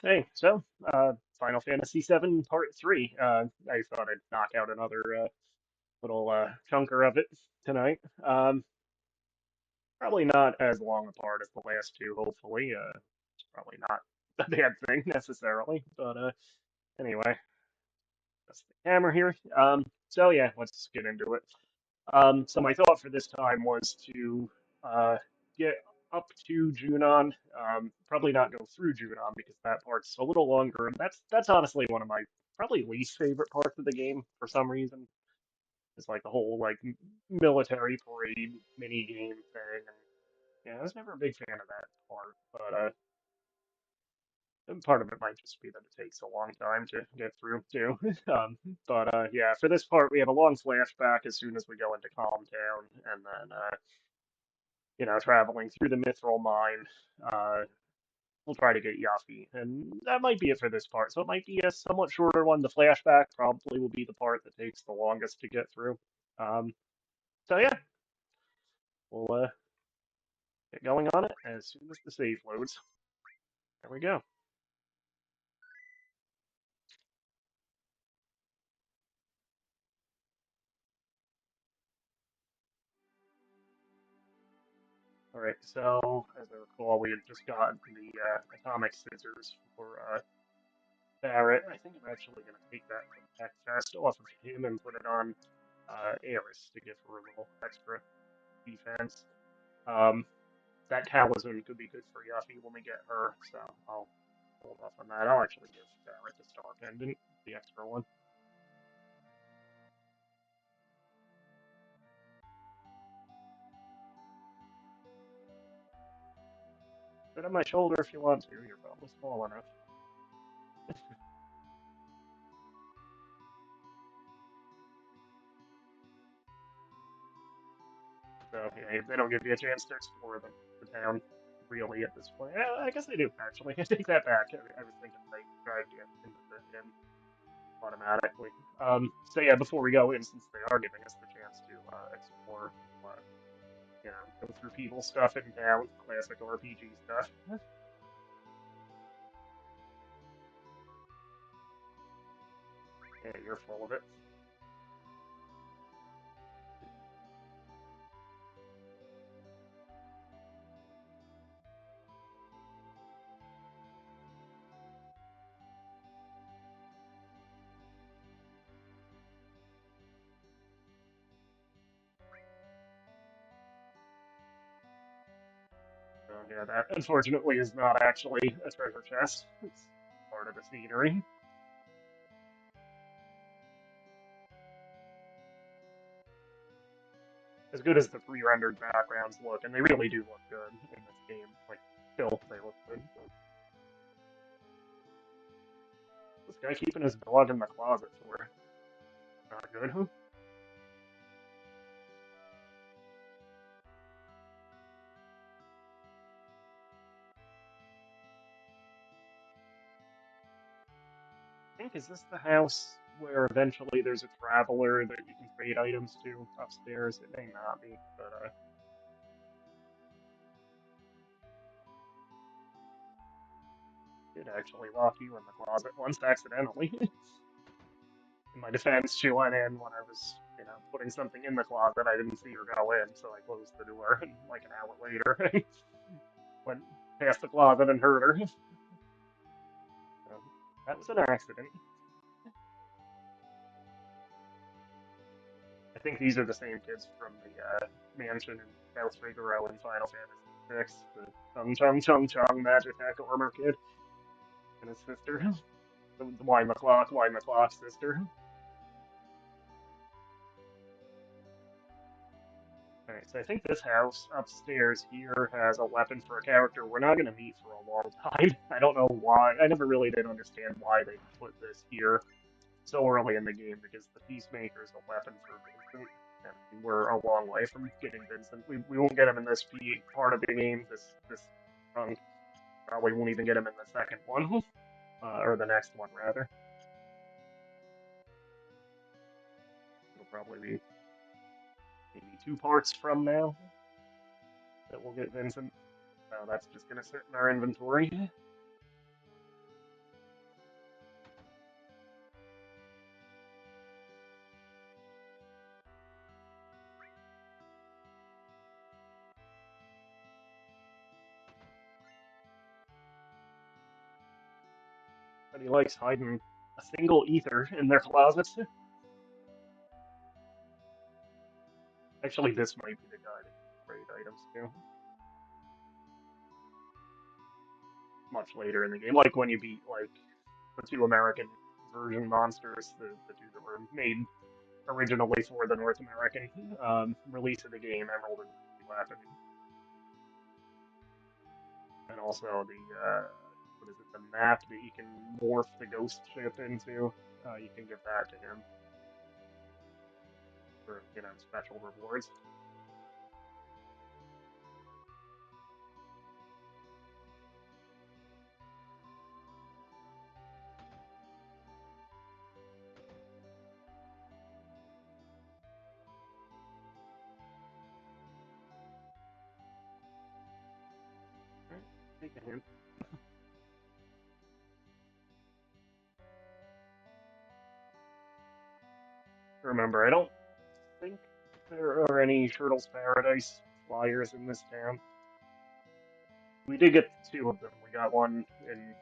Final Fantasy VII Part 3. I thought I'd knock out another little chunker of it tonight. Probably not as long apart as the last two, hopefully. It's probably not a bad thing necessarily, but anyway, that's the camera here. Let's get into it. So my thought for this time was to uh, get up to Junon. Probably not go through Junon because that part's a little longer, and that's honestly one of my probably least favorite parts of the game for some reason. It's like the whole military parade mini game thing. And, yeah, I was never a big fan of that part, but and part of it might just be that it takes a long time to get through too. Yeah, for this part we have a long flashback as soon as we go into Calm Town, and then traveling through the Mithril mine. Uh, we'll try to get Yafi, and that might be it for this part. So it might be a somewhat shorter one. The flashback probably will be the part that takes the longest to get through. Um, yeah, we'll get going on it as soon as the save loads. There we go. All right, so as I recall, we had just gotten the atomic scissors for Barrett. I think I'm actually going to take that from Tech Fest off of him and put it on Eris to give her a little extra defense. Um, that talisman could be good for Yuffie when we get her, so I'll hold off on that. I'll actually give Barrett the Star Pendant, the extra one. Put it on my shoulder if you want to. You're probably small enough. So yeah, they don't give you a chance to explore the town really at this point. I guess they do actually. I take that back. I was thinking they tried to get into the inn automatically. Yeah, before we go in, since they are giving us the chance to explore, uh, go through people stuff in town, classic RPG stuff. Yeah, you're full of it. So yeah, that unfortunately is not actually a treasure chest. It's part of the scenery. As good as the pre-rendered backgrounds look, and they really do look good in this game. Like, still, they look good. This guy keeping his dog in the closet for not good. Huh? I think is this the house where eventually there's a traveler that you can trade items to upstairs? It may not be, but did actually lock you in the closet once accidentally. In my defense, she went in when I was, putting something in the closet. I didn't see her go in, so I closed the door. And like an hour later, I went past the closet and heard her. So that was an accident. I think these are the same kids from the mansion in South Figaro in Final Fantasy VI. The Chung Chung Chung Chung Magic Hack Armor kid and his sister. The Y McClock sister. Alright, so I think this house upstairs here has a weapon for a character we're not going to meet for a long time. I don't know why. I never really did understand why they put this here so early in the game because the Peacemaker is a weapon for Vincent, and we're a long way from getting Vincent. We won't get him in this part of the game. This run probably won't even get him in the second one, or the next one rather. It'll probably be maybe two parts from now that we'll get Vincent. So that's just gonna sit in our inventory. But he likes hiding a single ether in their closets. Actually, this might be the guy that can trade items too. Much later in the game, like when you beat like the two American version monsters, the two that were made originally for the North American release of the game, Emerald and Weapon, and also the what is it, the map that you can morph the ghost ship into. You can give that to him for special rewards. Right, take a hint. Remember, I don't think there are any Turtles Paradise flyers in this town. We did get two of them. We got one in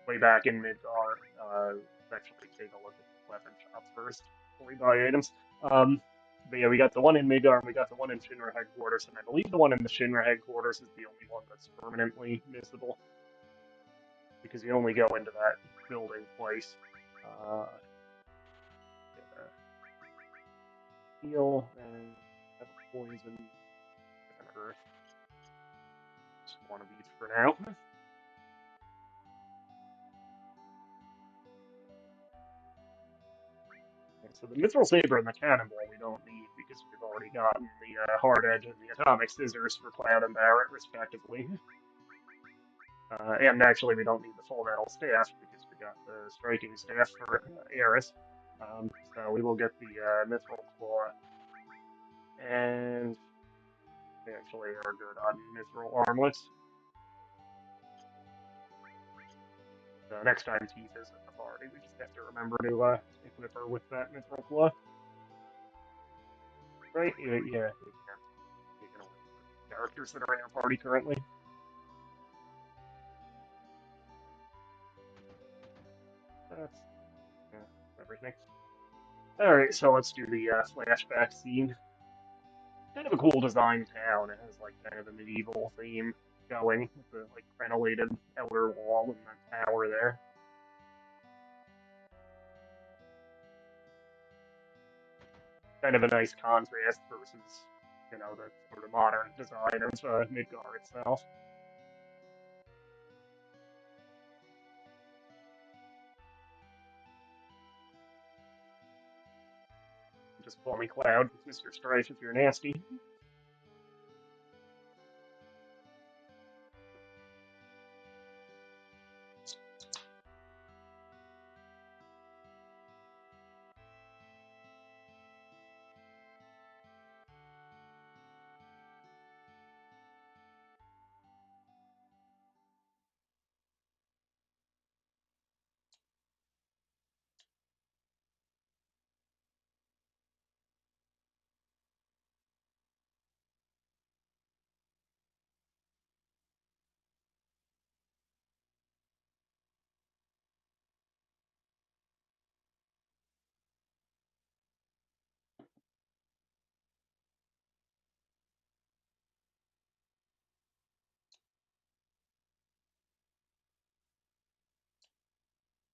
way back in Midgar. Let's actually take a look at the weapon shop first before we buy items. But yeah, we got the one in Midgar and we got the one in Shinra headquarters, and I believe the one in the Shinra headquarters is the only one that's permanently missable because you only go into that building twice. Uh, yeah, heal and have poison and earth. Just one of each for now. So the Mithril Saber and the Cannonball we don't need because we've already gotten the Hard Edge and the Atomic Scissors for Cloud and Barret, respectively. And actually, we don't need the Full Metal Staff because we got the Striking Staff for Eris. So we will get the Mithril Claw. And they actually are good on Mithril Armlets. So next time Teeth is in the party, we just have to remember to equip her with that Mithril Claw. Right? Yeah, you can. You can only characters that are in your party currently. That's everything. Alright, so let's do the flashback scene. Kind of a cool design town. It has like kind of a medieval theme going with the like crenellated outer wall and the tower there. Kind of a nice contrast versus, the sort of modern design of Midgar itself. Just call me Cloud, Mr. Strife if you're nasty.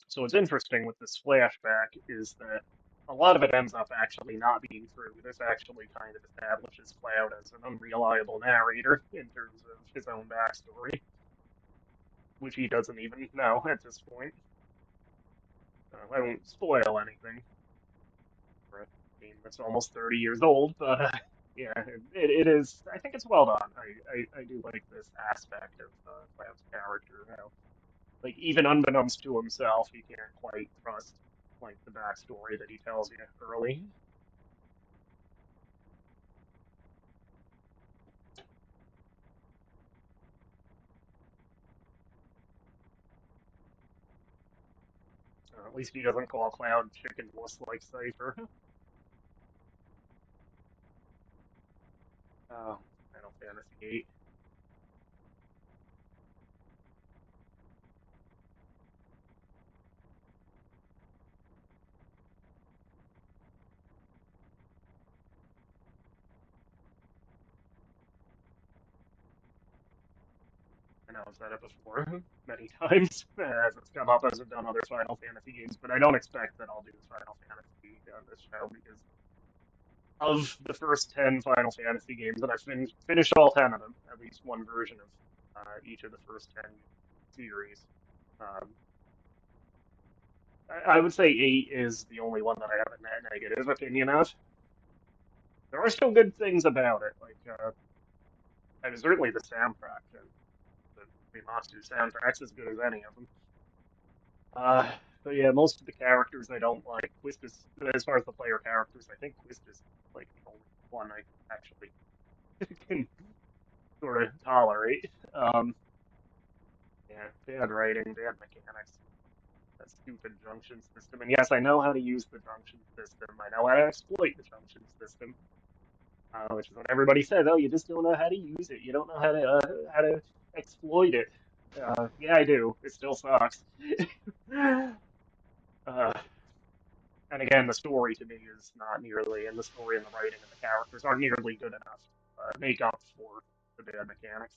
So what's interesting with this flashback is that a lot of it ends up actually not being true. This actually kind of establishes Cloud as an unreliable narrator in terms of his own backstory, which he doesn't even know at this point. I won't spoil anything for a game that's almost 30 years old, but yeah, it is. I think it's well done. I do like this aspect of Cloud's character. How, like, even unbeknownst to himself, he can't quite trust like the backstory that he tells you early. At least he doesn't call Cloud chicken wuss like Cypher. Oh, Final Fantasy VIII. I know I've said it before many times as it's come up as I've done other Final Fantasy games, but I don't expect that I'll do Final Fantasy on this show because of the first 10 Final Fantasy games, and I've finished all 10 of them, at least one version of each of the first 10 series. Um, I would say 8 is the only one that I have a negative opinion of. There are still good things about it, like, and certainly the soundtrack, and the Remastered soundtrack's as good as any of them. But yeah, most of the characters I don't like. Quist is, as far as the player characters, I think Quist is like the only one I actually can sort of tolerate. Yeah, bad writing, bad mechanics, that stupid junction system. And yes, I know how to use the junction system. I know how to exploit the junction system, which is what everybody says. Oh, you just don't know how to use it. You don't know how to exploit it. Yeah, I do. It still sucks. uh, and again, the story to me is not nearly, and the story and the writing and the characters aren't nearly good enough to make up for the bad mechanics.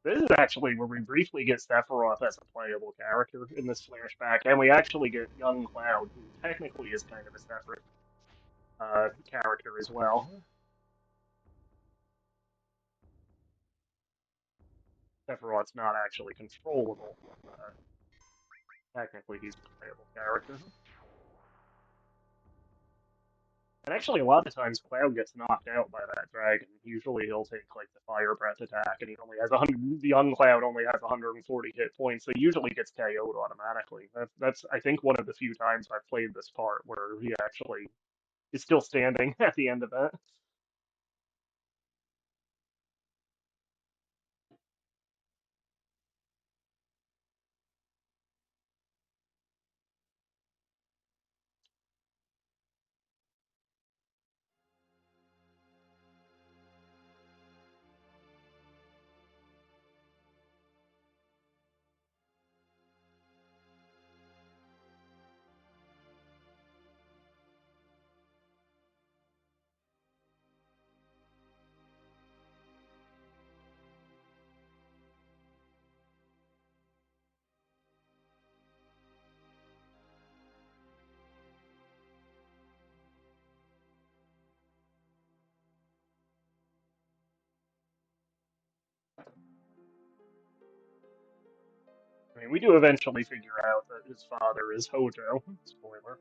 This is actually where we briefly get Sephiroth as a playable character in this flashback, and we actually get young Cloud, who technically is kind of a separate character as well. Sephiroth's not actually controllable. Uh, Technically, he's a playable character. And actually, a lot of times, Cloud gets knocked out by that dragon. Usually, he'll take like the fire breath attack, and he only has 100. The young Cloud only has 140 hit points, so he usually gets KO'd automatically. That's I think one of the few times I've played this part where he actually is still standing at the end of it. I mean, we do eventually figure out that his father is Hojo. Spoiler.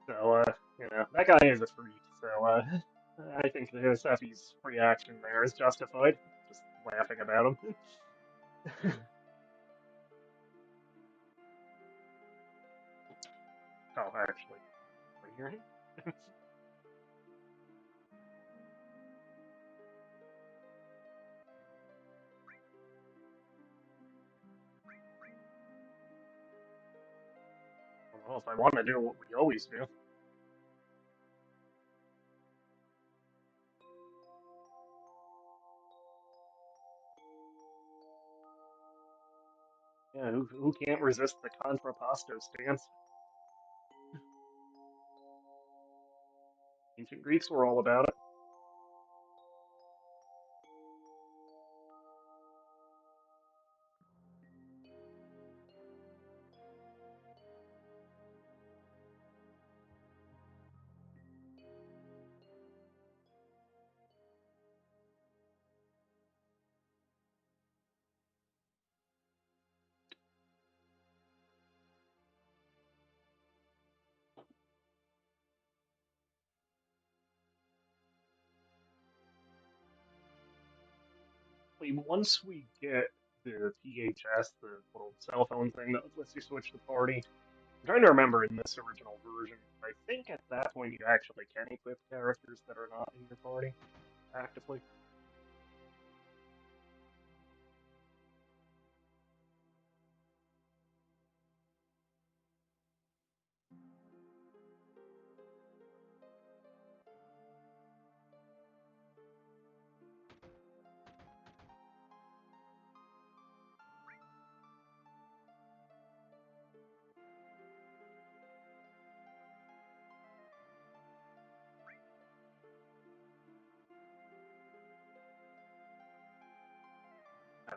That guy is a freak. So I think the Seffi's reaction there is justified. Just laughing about him. Oh, actually, right here. Well, if I want to do what we always do. Yeah, who can't resist the contrapposto stance? Ancient Greeks were all about it. Once we get the PHS, the little cell phone thing that lets you switch the party, I'm trying to remember in this original version. I think at that point you actually can equip characters that are not in your party actively.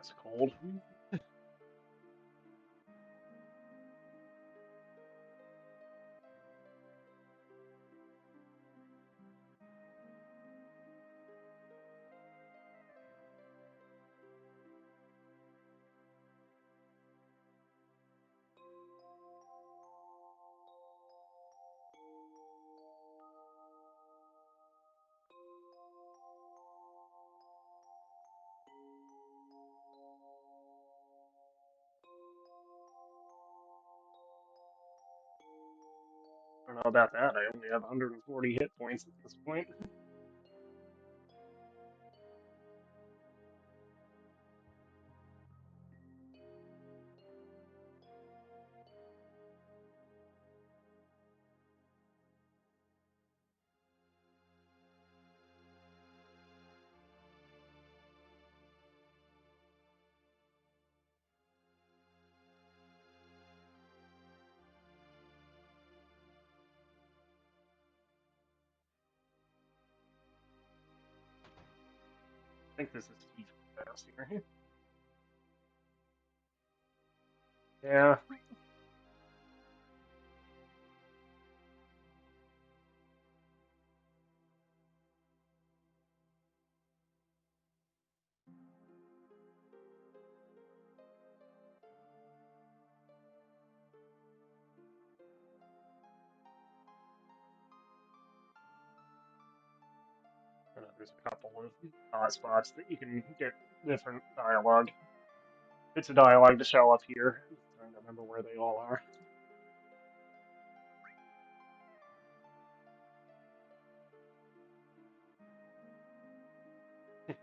It's cold. I don't know about that. I only have 140 hit points at this point. I think this is Tifa fast here. Yeah, there's a couple of hot spots that you can get different dialogue. Bits of dialogue to show up here. I'm trying to remember where they all are.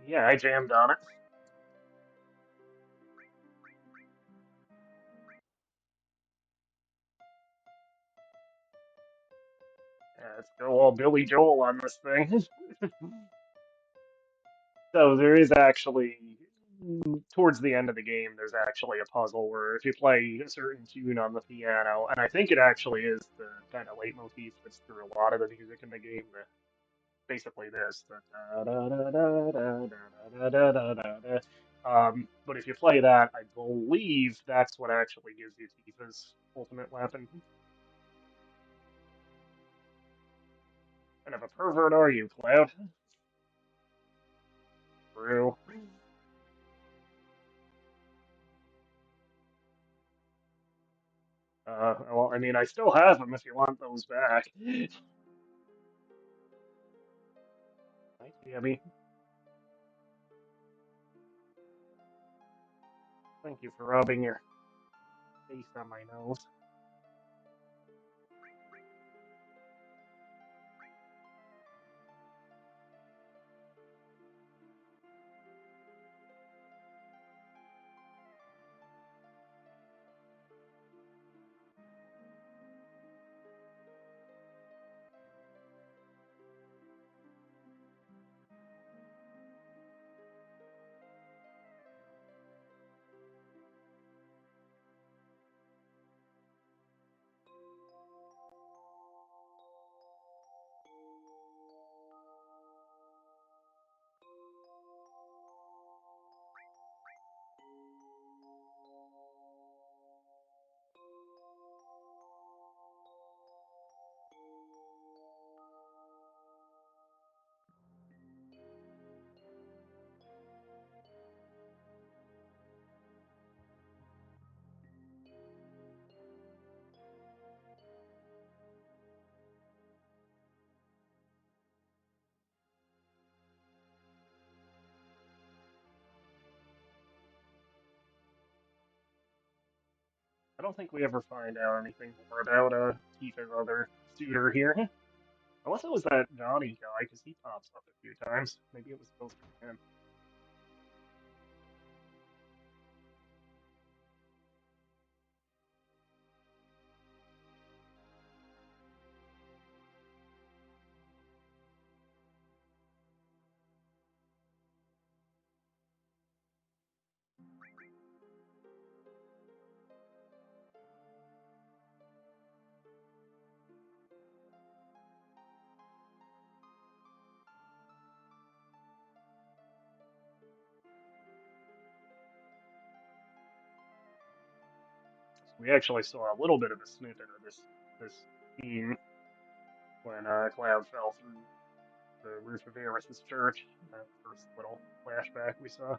Yeah, I jammed on it. Yeah, let's go all Billy Joel on this thing. So there is actually, towards the end of the game, there's actually a puzzle where if you play a certain tune on the piano, and I think it actually is the kind of leitmotif that's through a lot of the music in the game, basically this. But if you play that, I believe that's what actually gives you Tifa's ultimate weapon. Kind of a pervert are you, Cloud? True. Well, I mean, I still have them if you want those back. Thank you, Abby. Thank you for rubbing your face on my nose. I don't think we ever find out anything more about Tifa's other suitor here. Unless it was that Johnny guy, because he pops up a few times. Maybe it was supposed to be him. We actually saw a little bit of a snippet of this scene when Cloud fell through the roof of Eris's church. That first little flashback we saw.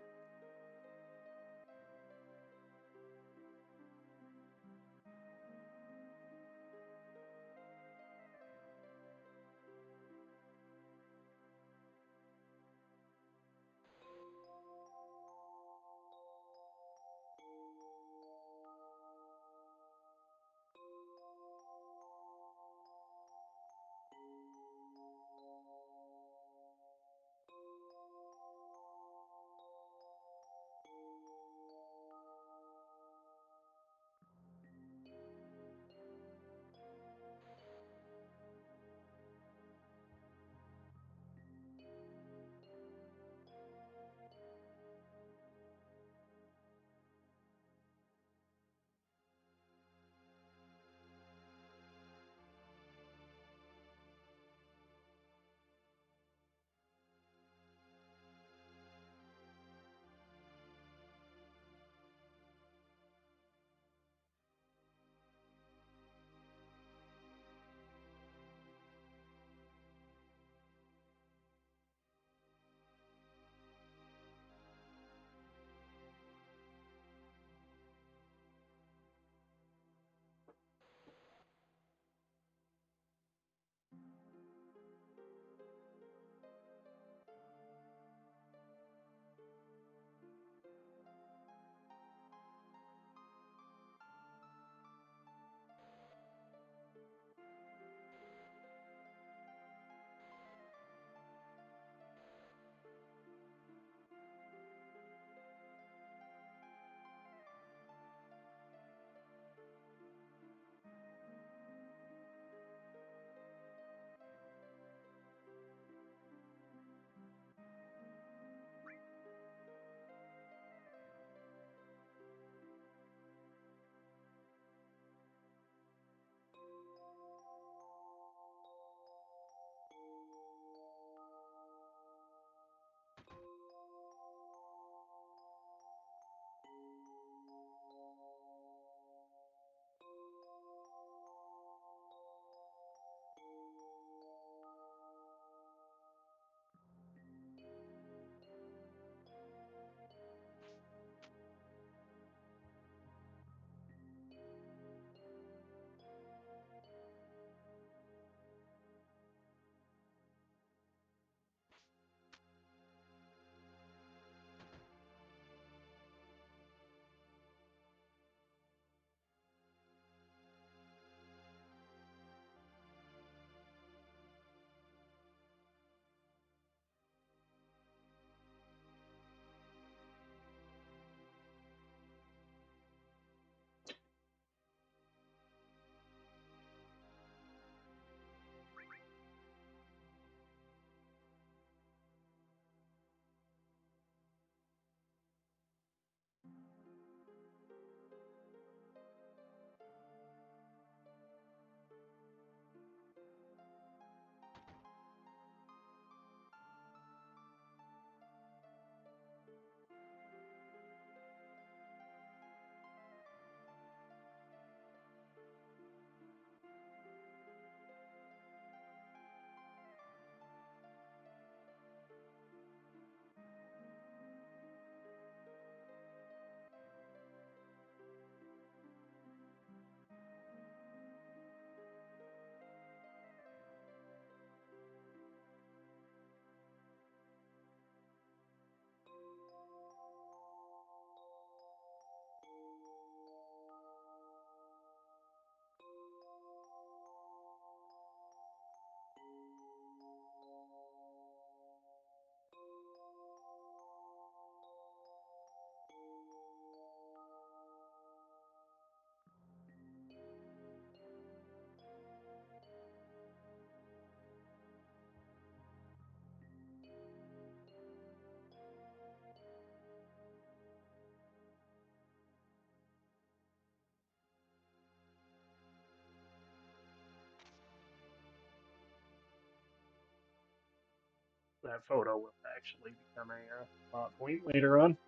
That photo will actually become a plot point later on.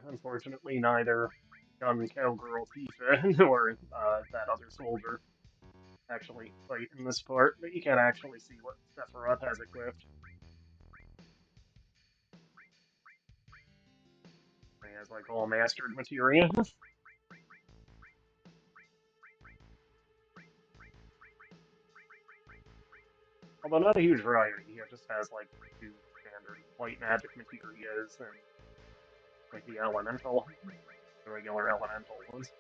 unfortunately, neither young cowgirl Tifa nor that other soldier actually fight in this part, but you can actually see what Sephiroth has equipped. He has like all mastered materia. Although not a huge variety, he just has like two standard white magic materias and like the regular elemental ones.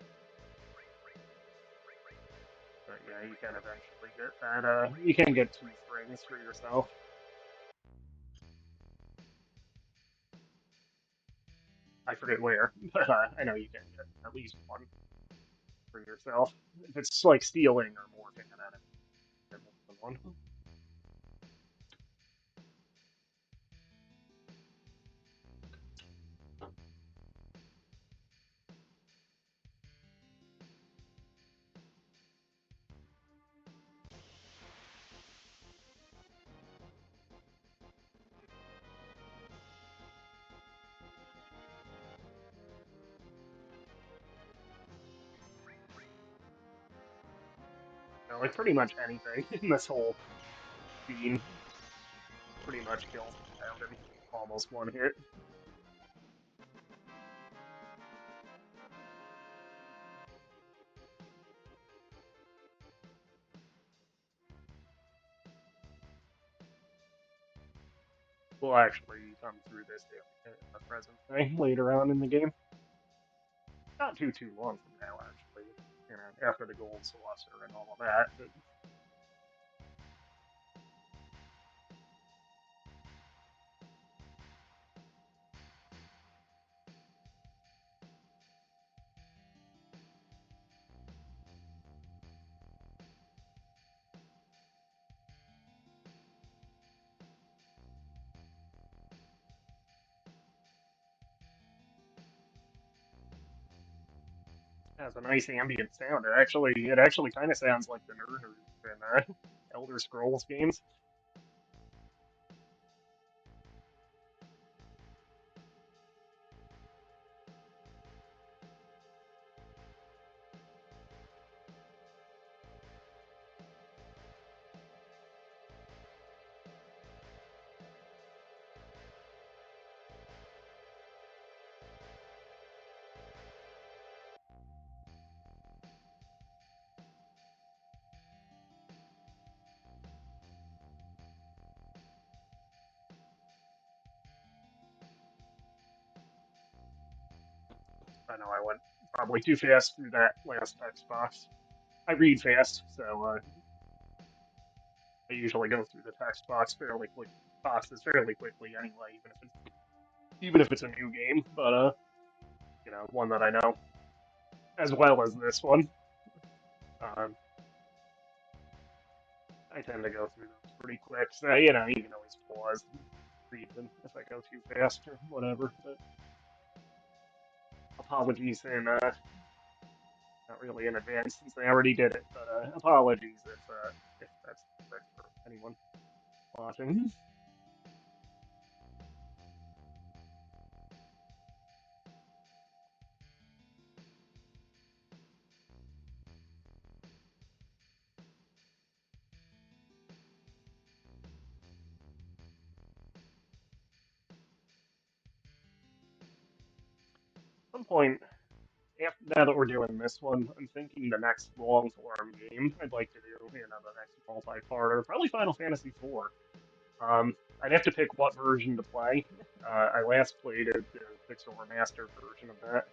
But yeah, you can eventually get that. You can get two strings for yourself. I forget where, but I know you can get at least one for yourself. If it's like stealing or morphing an enemy, you get more than one. You know, like pretty much anything in this whole scene pretty much kills without him. Almost one hit. We'll actually come through this in the present day later on in the game. Not too long from now, actually. You know, after the gold saucer and all of that. But it has a nice ambient sound. It actually kind of sounds like the Nerd in Elder Scrolls games. I know I went probably too fast through that last text box. I read fast, so I usually go through the text boxes fairly quickly anyway, even if it's a new game. But one that I know as well as this one. Um, I tend to go through those pretty quick. So you can always pause and read them if I go too fast or whatever. But apologies in not really in advance since I already did it. But apologies if that's correct for anyone watching. At some point, now that we're doing this one, I'm thinking the next long form game I'd like to do, the next multi-parter, probably Final Fantasy IV. I'd have to pick what version to play. I last played the Pixel Remastered version of that.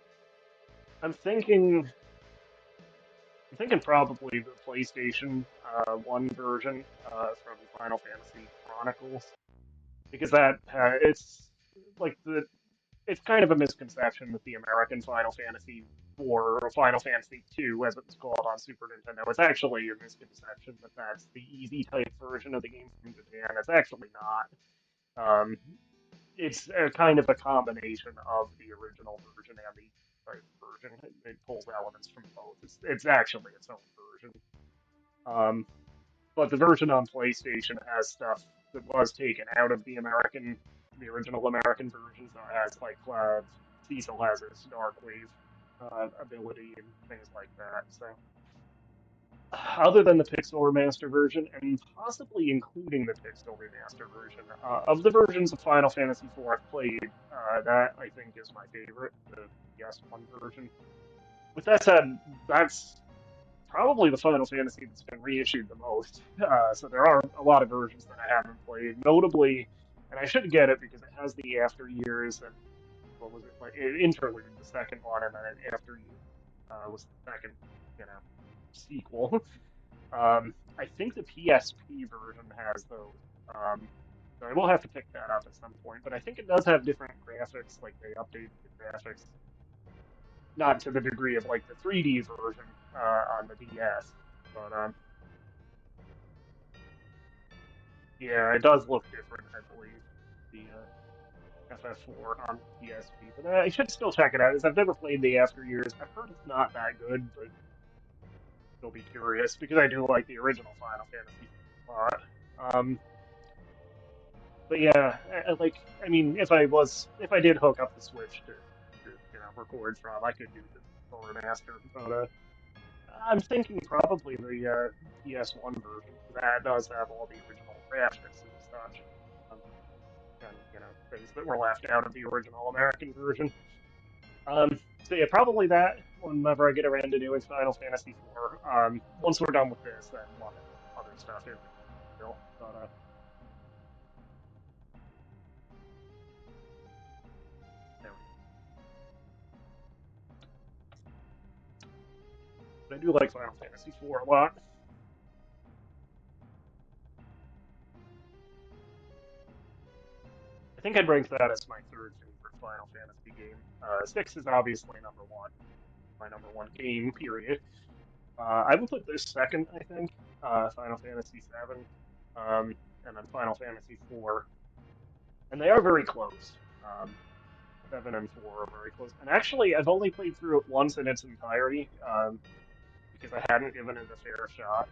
I'm thinking, I'm thinking probably the PlayStation 1 version from Final Fantasy Chronicles because it's like it's kind of a misconception that the American Final Fantasy or Final Fantasy 2, as it was called on Super Nintendo, it's actually a misconception that that's the easy type version of the game from Japan. It's actually not. Um, it's a kind of a combination of the original version and the type version. It pulls elements from both. It's actually its own version. Um, but the version on PlayStation has stuff that was taken out of the original American version. So it has like Cecil has his Dark Wave ability and things like that. So, other than the Pixel Remaster version, and possibly including the Pixel Remaster version, of the versions of Final Fantasy IV I've played, that I think is my favorite, the PS1 version. With that said, that's probably the Final Fantasy that's been reissued the most. So there are a lot of versions that I haven't played, notably, and I should get it because it has the After Years and what was it like Interlude, the second one, and then After Years was the second, you know, sequel. I think the PSP version has those. So I will have to pick that up at some point, but I think it does have different graphics, like they updated the graphics, not to the degree of like the 3D version on the DS, but yeah, it does look different, I believe, the FF4 on PSP. But I should still check it out, as I've never played the After Years. I've heard it's not that good, but still be curious because I do like the original Final Fantasy a lot. But yeah, like I mean, if I did hook up the Switch to record from, I could do the full remaster. But I'm thinking probably the PS1 version because that does have all the original graphics and such, um, and things that were left out of the original American version. So yeah, probably that whenever I get around to doing Final Fantasy IV. Once we're done with this, then we'll have other stuff in still. There we go. I do like Final Fantasy IV a lot. I think I'd rank that as my third favorite Final Fantasy game. Six is obviously number one, my number one game, period. I would put this second, I think. Final Fantasy VII, and then Final Fantasy IV, and they are very close. Seven and four are very close. And actually, I've only played through it once in its entirety, because I hadn't given it a fair shot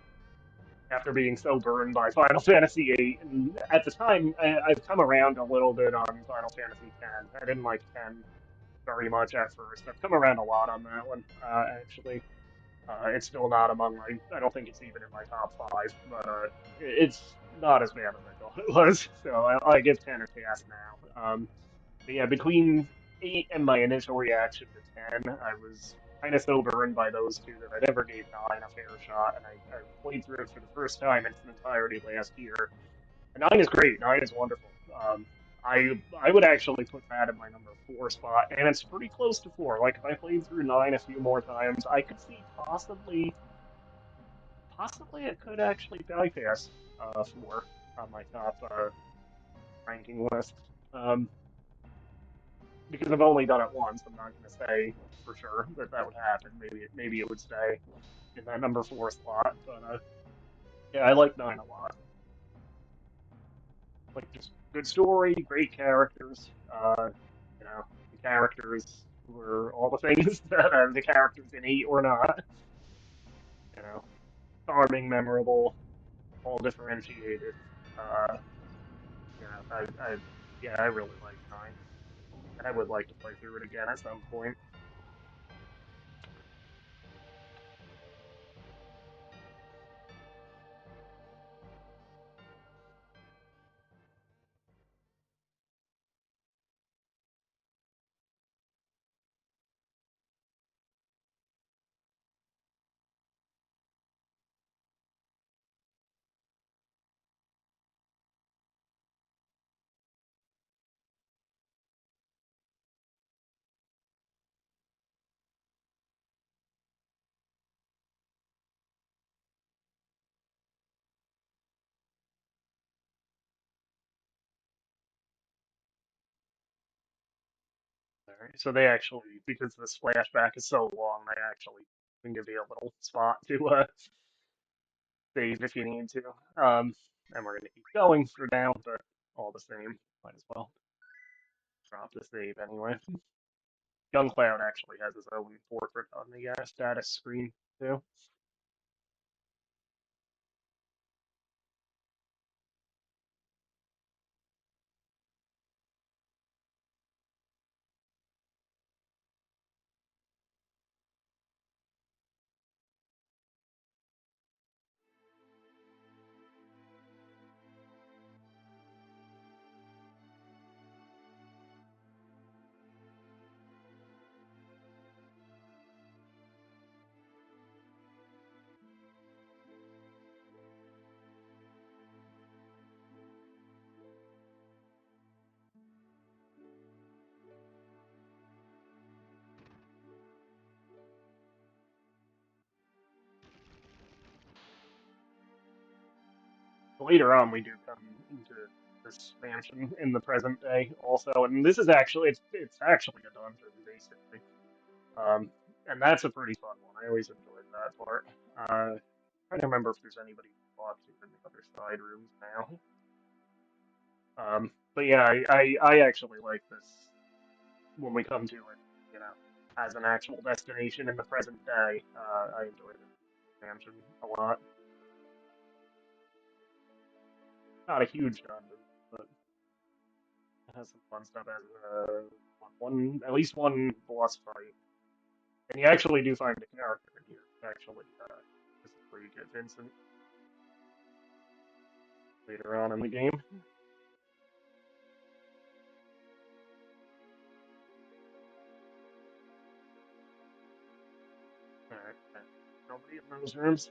after being so burned by Final Fantasy VIII. And at the time, I've come around a little bit on Final Fantasy X. I didn't like 10 very much at first. I've come around a lot on that one, actually. It's still not among my. I don't think it's even in my top five, but it's not as bad as I thought it was. So I give 10 a pass now. But yeah, between 8 and my initial reaction to 10, I was kind of so burned by those two that I never gave 9 a fair shot, and I played through it for the first time in its entirety last year. And 9 is great. 9 is wonderful. I would actually put that in my number 4 spot, and it's pretty close to 4. Like if I played through 9 a few more times, I could see possibly it could actually bypass 4 on my top ranking list. Um, because I've only done it once, I'm not going to say for sure that that would happen. Maybe it would stay in that number 4 slot, but yeah, I like 9 a lot. Like just good story, great characters. The characters were all the things that the characters in 8 or not. You know, charming, memorable, all differentiated. Uh, I yeah, I really like 9, and I would like to play through it again at some point. Alright, so they actually, because this flashback is so long, they actually can give you a little spot to save if you need to. And we're gonna keep going for now, but all the same, might as well drop the save anyway. Young Cloud actually has his own portrait on the status screen too. later on we do come into this mansion in the present day also, and this is actually it's actually a dungeon basically. Um, and that's a pretty fun one. I always enjoyed that part. I don't remember if there's anybody who walks in the other side rooms now. But yeah, I actually like this when we come to it, you know, as an actual destination in the present day. I enjoy the mansion a lot. Not a huge dungeon, but it has some fun stuff. As one, at least one boss fight, and you actually do find a character in here. Actually, this is where you get Vincent later on in the game. Alright, nobody in those rooms.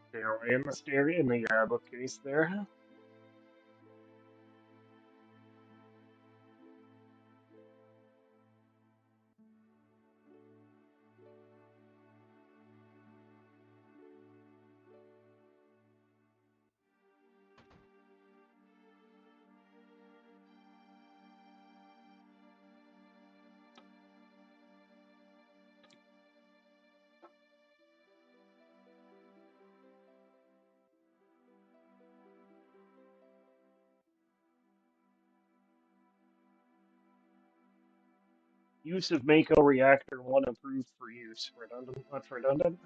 Stay away in the stereo in the bookcase there. Use of Mako Reactor 1 approved for use. Redundant? What's redundant?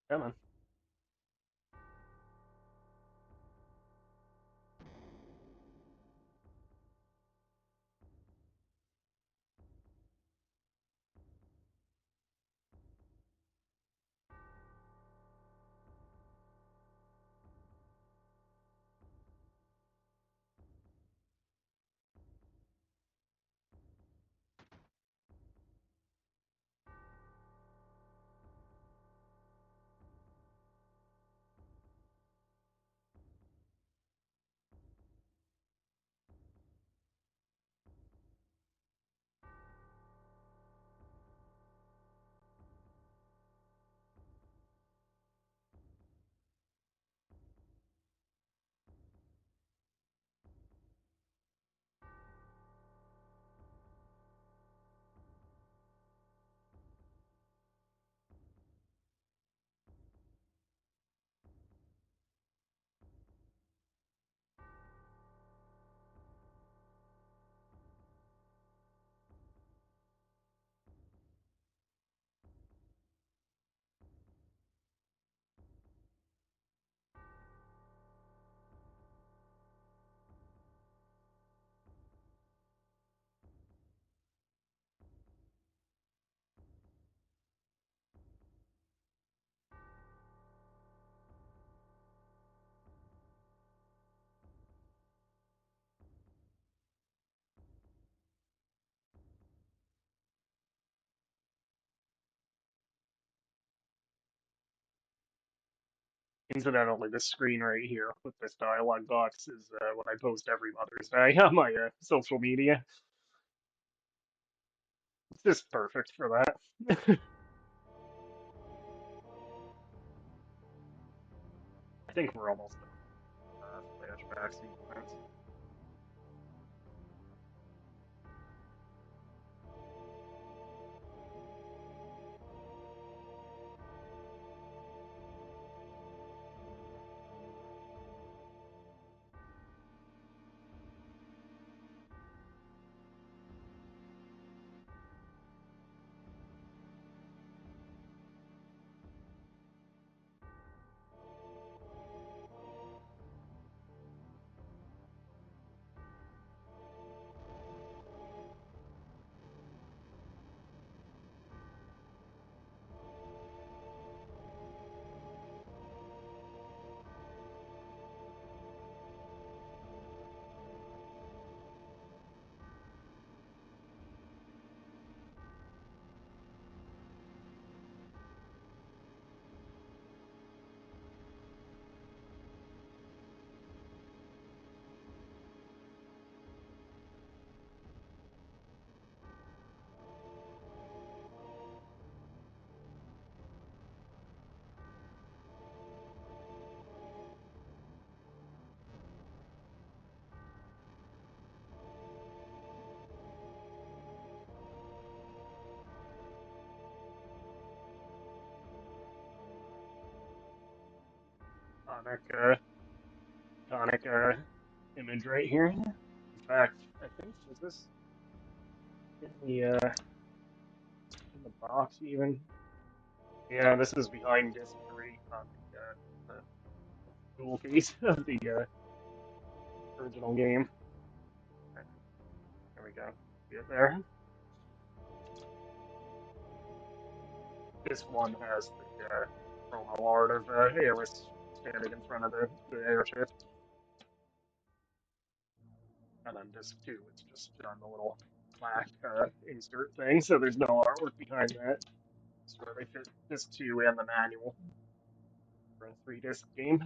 Come on. Incidentally, this screen right here with this dialog box is what I post every Mother's Day on my social media. It's just perfect for that. I think we're almost done flashback sequence. Iconic, iconic image right here. In fact, I think is this in the box even? Yeah, this is behind disc three on the dual case of the original game. There we go. See it there. This one has the promo art of Aerith standing in front of the airship. And then disc two, it's just on the little plaque insert thing, so there's no artwork behind that. That's where they fit disc two and the manual for a 3 disc game.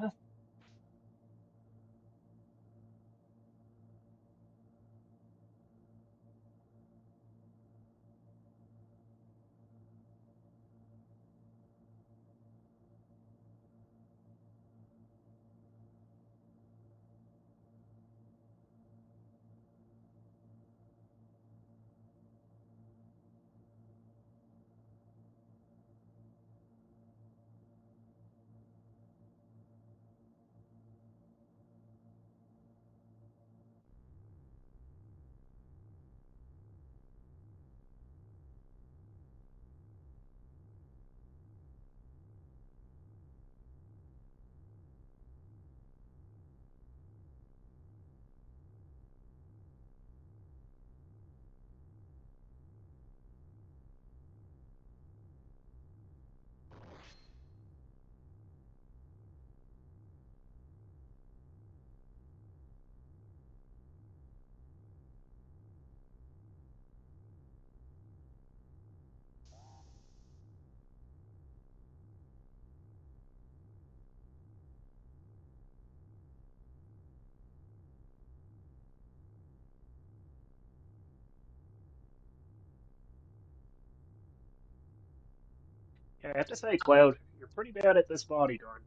Yeah, I have to say, Cloud, you're pretty bad at this body darn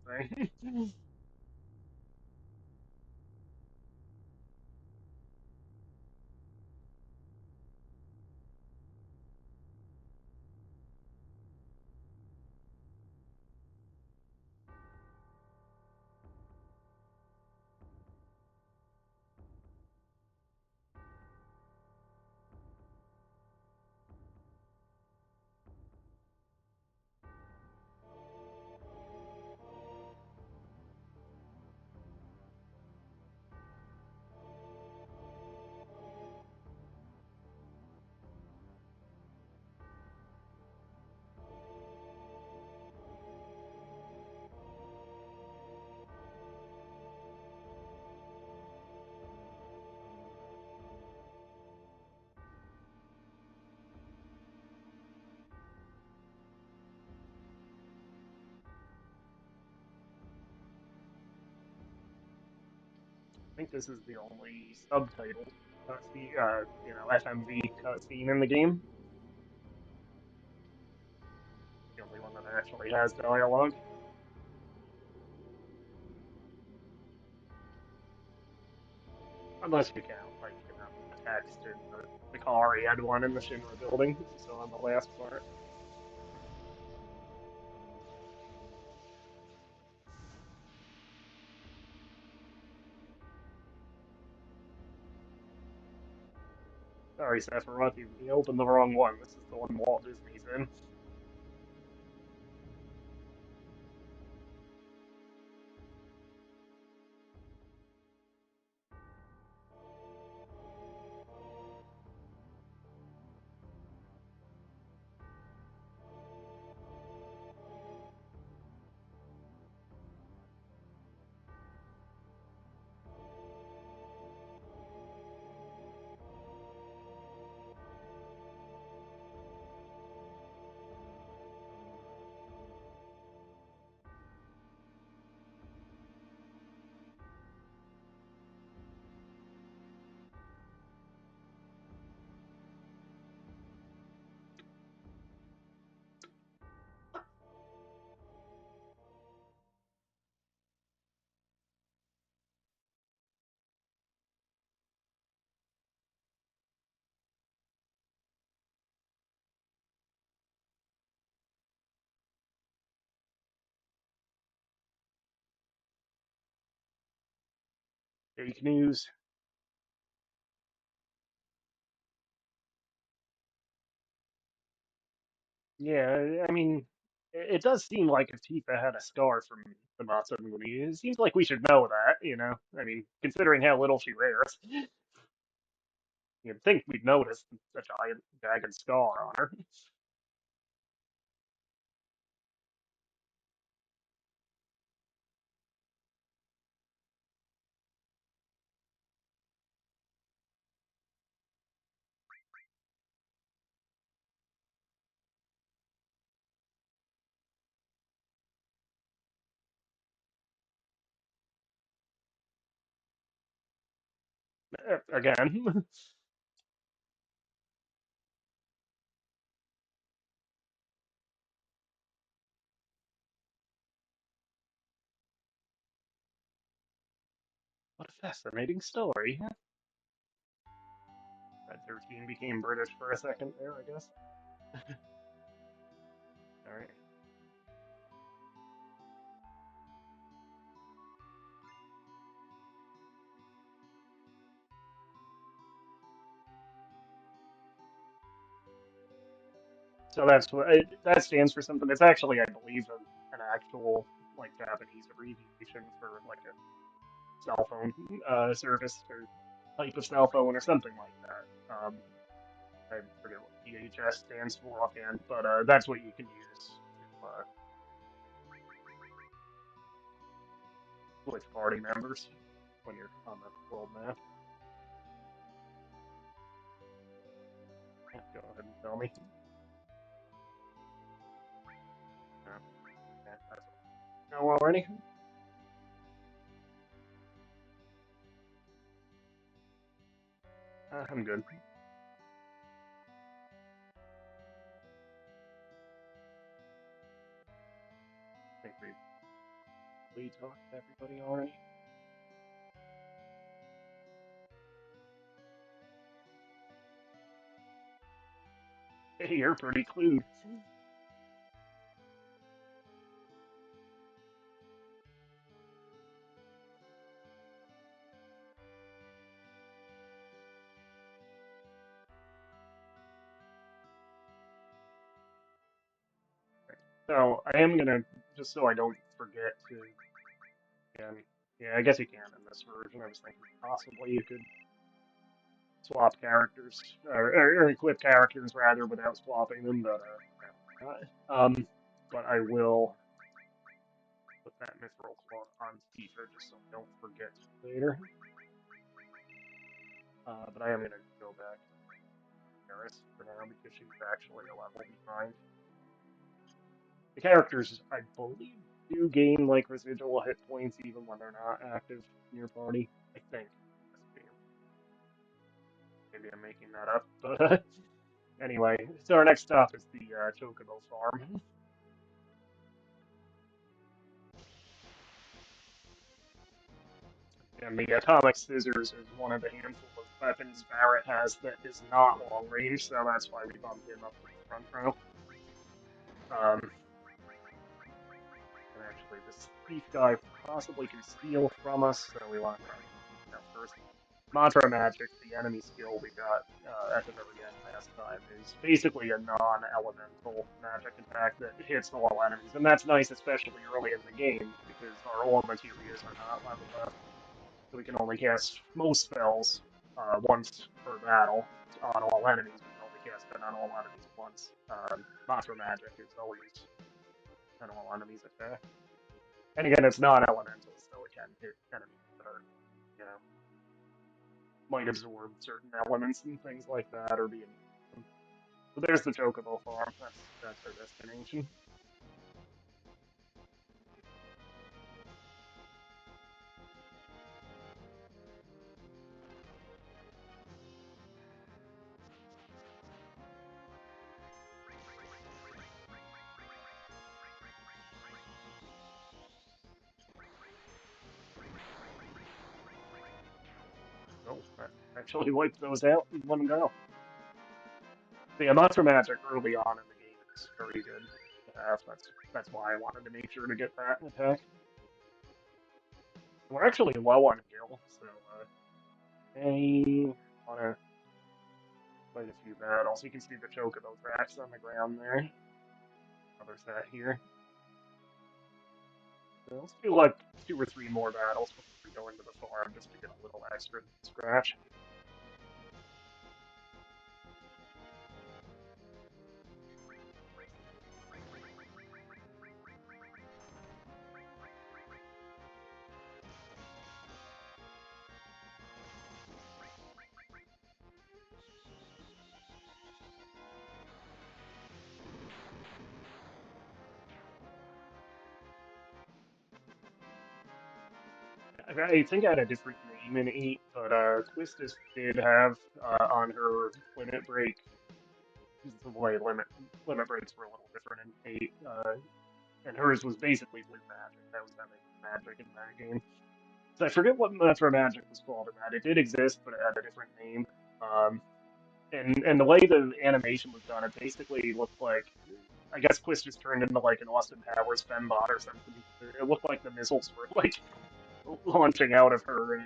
thing. think this is the only subtitled cutscene, FMV cutscene in the game. The only one that actually has dialogue. Unless you count, like, the text in the car. He had one in the Shinra building, so on the last part. Sorry, Sephiroth, you opened the wrong one. This is the one Walt Disney's in. Fake news. Yeah, I mean, it does seem like if Tifa had a scar from the Matsuri, it seems like we should know that. I mean, considering how little she wears, you'd think we'd notice a giant jagged scar on her. Again. What a fascinating story. Red 13 became British for a second there, I guess. Alright. So that stands for something. It's actually, I believe, an actual like Japanese abbreviation for like a cell phone service or type of cell phone or something like that. I forget what PHS stands for offhand, but that's what you can use to switch party members when you're on the world map. Yeah, go ahead and tell me. Uh, yeah, that's all. No, already? I'm good. I think we talked to everybody already. Hey, you're pretty clued. So I am gonna, just so I don't forget to, and yeah, I guess you can in this version. I was thinking possibly you could swap characters or equip characters rather without swapping them, but but I will put that mithril claw on Tifa just so I don't forget later. But I am gonna go back to Paris for now because she's actually a level behind. The characters, I believe, do gain like residual hit points even when they're not active in your party. I think. Maybe I'm making that up, but anyway. So our next stop is the Chocobo Farm, and the Atomic Scissors is one of the handful of weapons Barrett has that is not long range, so that's why we bumped him up to the front row. Um, and actually, this thief guy possibly can steal from us, so we want to go first. Mantra Magic, the enemy skill we got at the very end last time, is basically a non-elemental magic attack that hits all enemies, and that's nice, especially early in the game, because our ore materials are not leveled up, so we can only cast most spells once per battle on all enemies. We can only cast it on all enemies once. Mantra Magic is always an all enemies attack. And again, it's non-elemental, so it can hit enemies that are, you know, might absorb certain elements and things like that, or be immune to them. So there's the Chocobo Farm. That's our destination. Oh, I actually wiped those out in one go. The Monster Magic early on in the game is very good to have. That's why I wanted to make sure to get that attack. We're actually low on gil, so I want to fight a few battles. You can see the Chocobo tracks on the ground there. Another set here. So let's do like 2 or 3 more battles before we go into the farm, just to get a little extra scratch. I think I had a different name in 8, but Twistis did have on her limit break, the way limit breaks were a little different in 8, and hers was basically blue magic. That was having magic in that game. So I forget what Metro Magic was called in that. It did exist, but it had a different name. Um, and the way the animation was done, it basically looked like, I guess Twistis turned into like an Austin Powers fembot or something. It looked like the missiles were like launching out of her,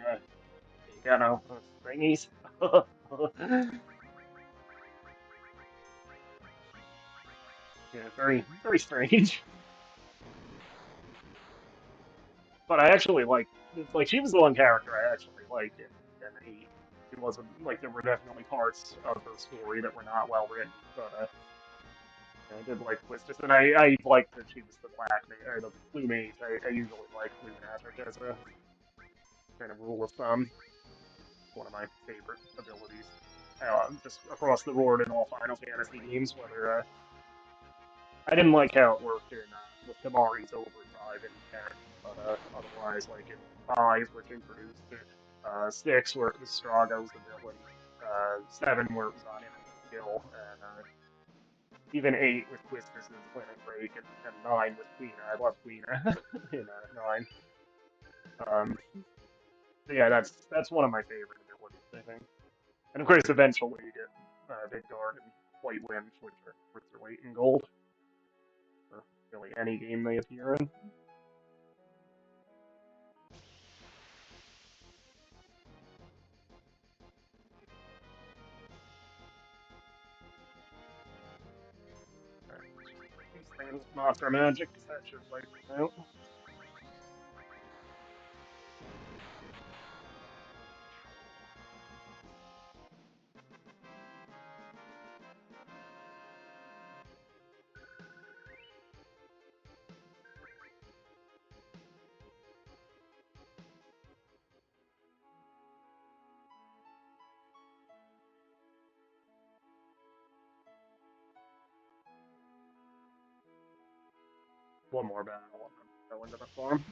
you know, thingies. Yeah, very, very strange. But I actually like she was the one character I actually liked in 8. It wasn't like there were definitely parts of her story that were not well written, but I did like Twistis, and I liked that she was the black or the blue mage. I usually like blue magic as a kind of rule of thumb. One of my favorite abilities. Just across the board in all Final Fantasy games, whether I didn't like how it worked in with Tamari's overdrive in 10, but otherwise, like in 5, which introduced it, 6, where it was Strago's ability, 7, where it was on enemy skill, and even 8 with Quistis's Limit Break, and 9 with Quina. I love Quina in 9. Um, so yeah, that's one of my favorite abilities, I think. And of course, eventually you get Midgard and White Wind, which are worth their weight in gold for really any game they appear in. These things, Monster Magic, because that should wipe them out. One more battle. go into the farm.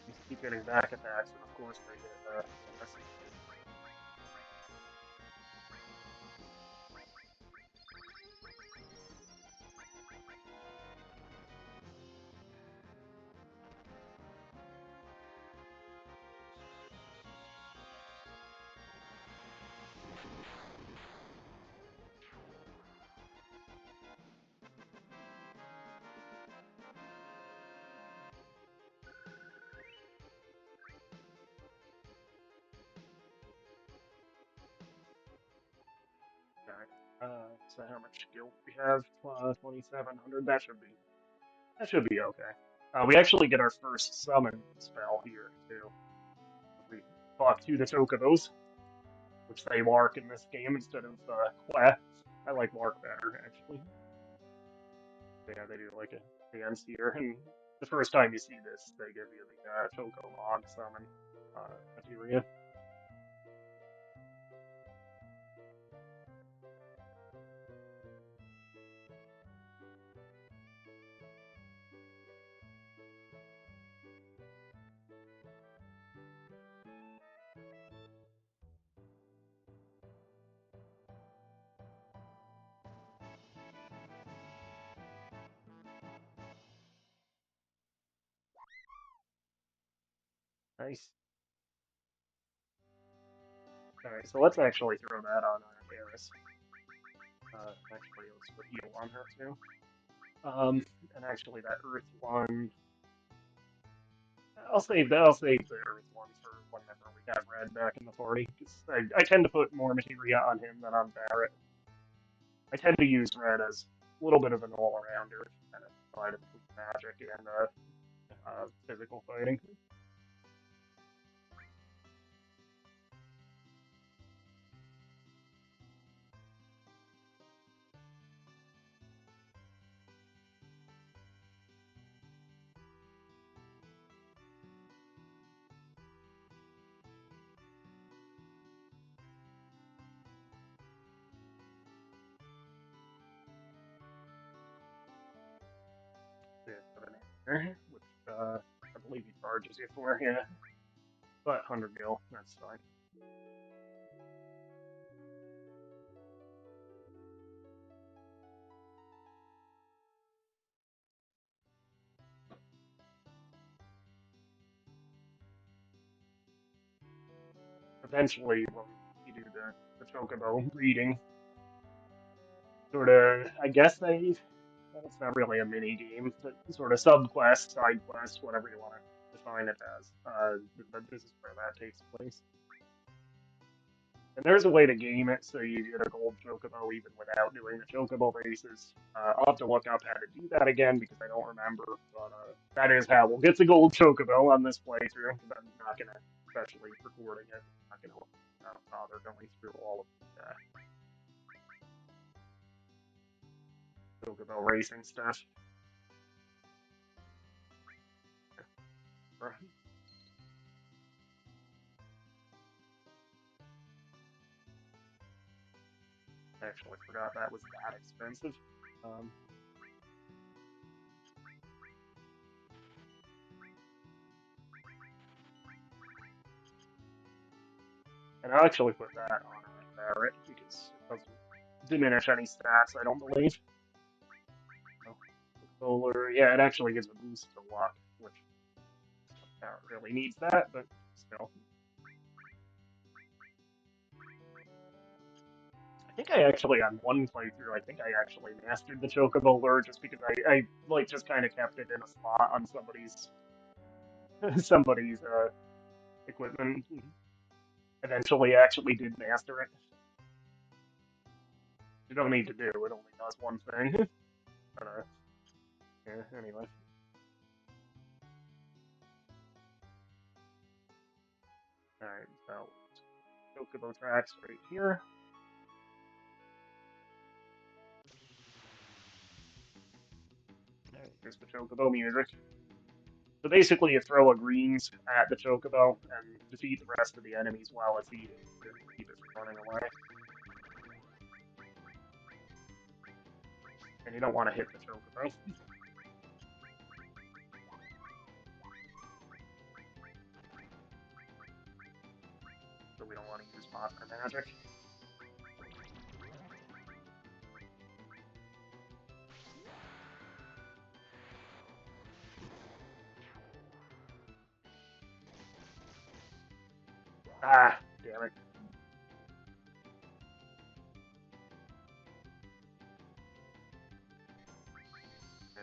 These keep getting back attacks, and of course they get bonus. Okay. So how much skill we have? 2,700. That should be okay. We actually get our first summon spell here too. We fought to the Chocobos, which they mark in this game instead of Quack. I like Mark better actually. Yeah, they do like a dance here, and the first time you see this, they give you the Chocomon summon materia. Nice. All right, so let's actually throw that on Eris. Actually, let's put heal on her too. And actually that Earth one, I'll save the Earth one for whenever we have Red back in the party, because I tend to put more materia on him than on Barret. I tend to use Red as a little bit of an all-arounder, kind of divided between magic and physical fighting. Which I believe he charges you for, yeah. But 100 gil, that's fine. Eventually, when you do the Chocobo reading, sort of, I guess it's not really a mini game, but sort of subquest, side quest, whatever you want to define it as. But this is where that takes place. And there's a way to game it so you get a gold chocobo even without doing the chocobo races. I'll have to look up how to do that again because I don't remember. But that is how we'll get the gold chocobo on this playthrough. I'm not gonna, especially recording it, I'm not gonna bother going through all of the chocobo racing stuff. I actually forgot that was that expensive. Um, and I'll actually put that on Barret because it doesn't diminish any stats, I don't believe. So, solar, yeah, it actually gives a boost to luck, which Barret really needs that, but still. I think I actually, on one playthrough, I think I actually mastered the Chocobo lure just because I like just kind of kept it in a slot on somebody's equipment. Eventually, actually did master it. You don't need to do; it only does one thing. But yeah. Anyway, all right. So Chocobo tracks right here. All right, here's the Chocobo music. So basically, you throw a greens at the chocobo and defeat the rest of the enemies while it's eating to keep it from running away. And you don't want to hit the chocobo. So we don't want to use monster magic. Ah, damn it.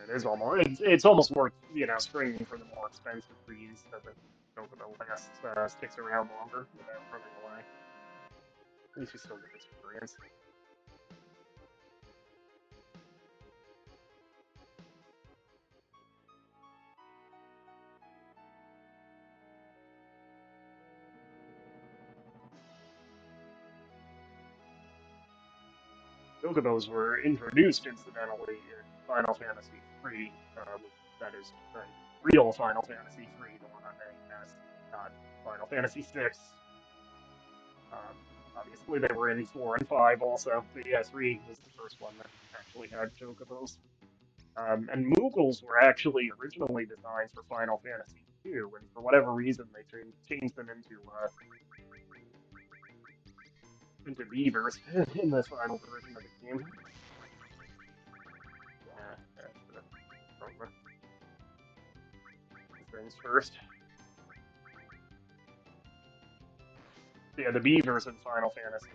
It's almost worth, stringing for the more expensive greens so that chocobo sticks around longer without running away. At least you still get experience. Chocobos were introduced, incidentally, in Final Fantasy III. That is real Final Fantasy III, the one on NES, not Final Fantasy VI. Um, Obviously, they were in 4 and 5 also, but yeah, 3 was the first one that actually had chocobos. And Moogles were actually originally designed for Final Fantasy II, and for whatever reason, they changed them into beavers in the final version of the game. Yeah, throw the things first. Yeah, the beavers in Final Fantasy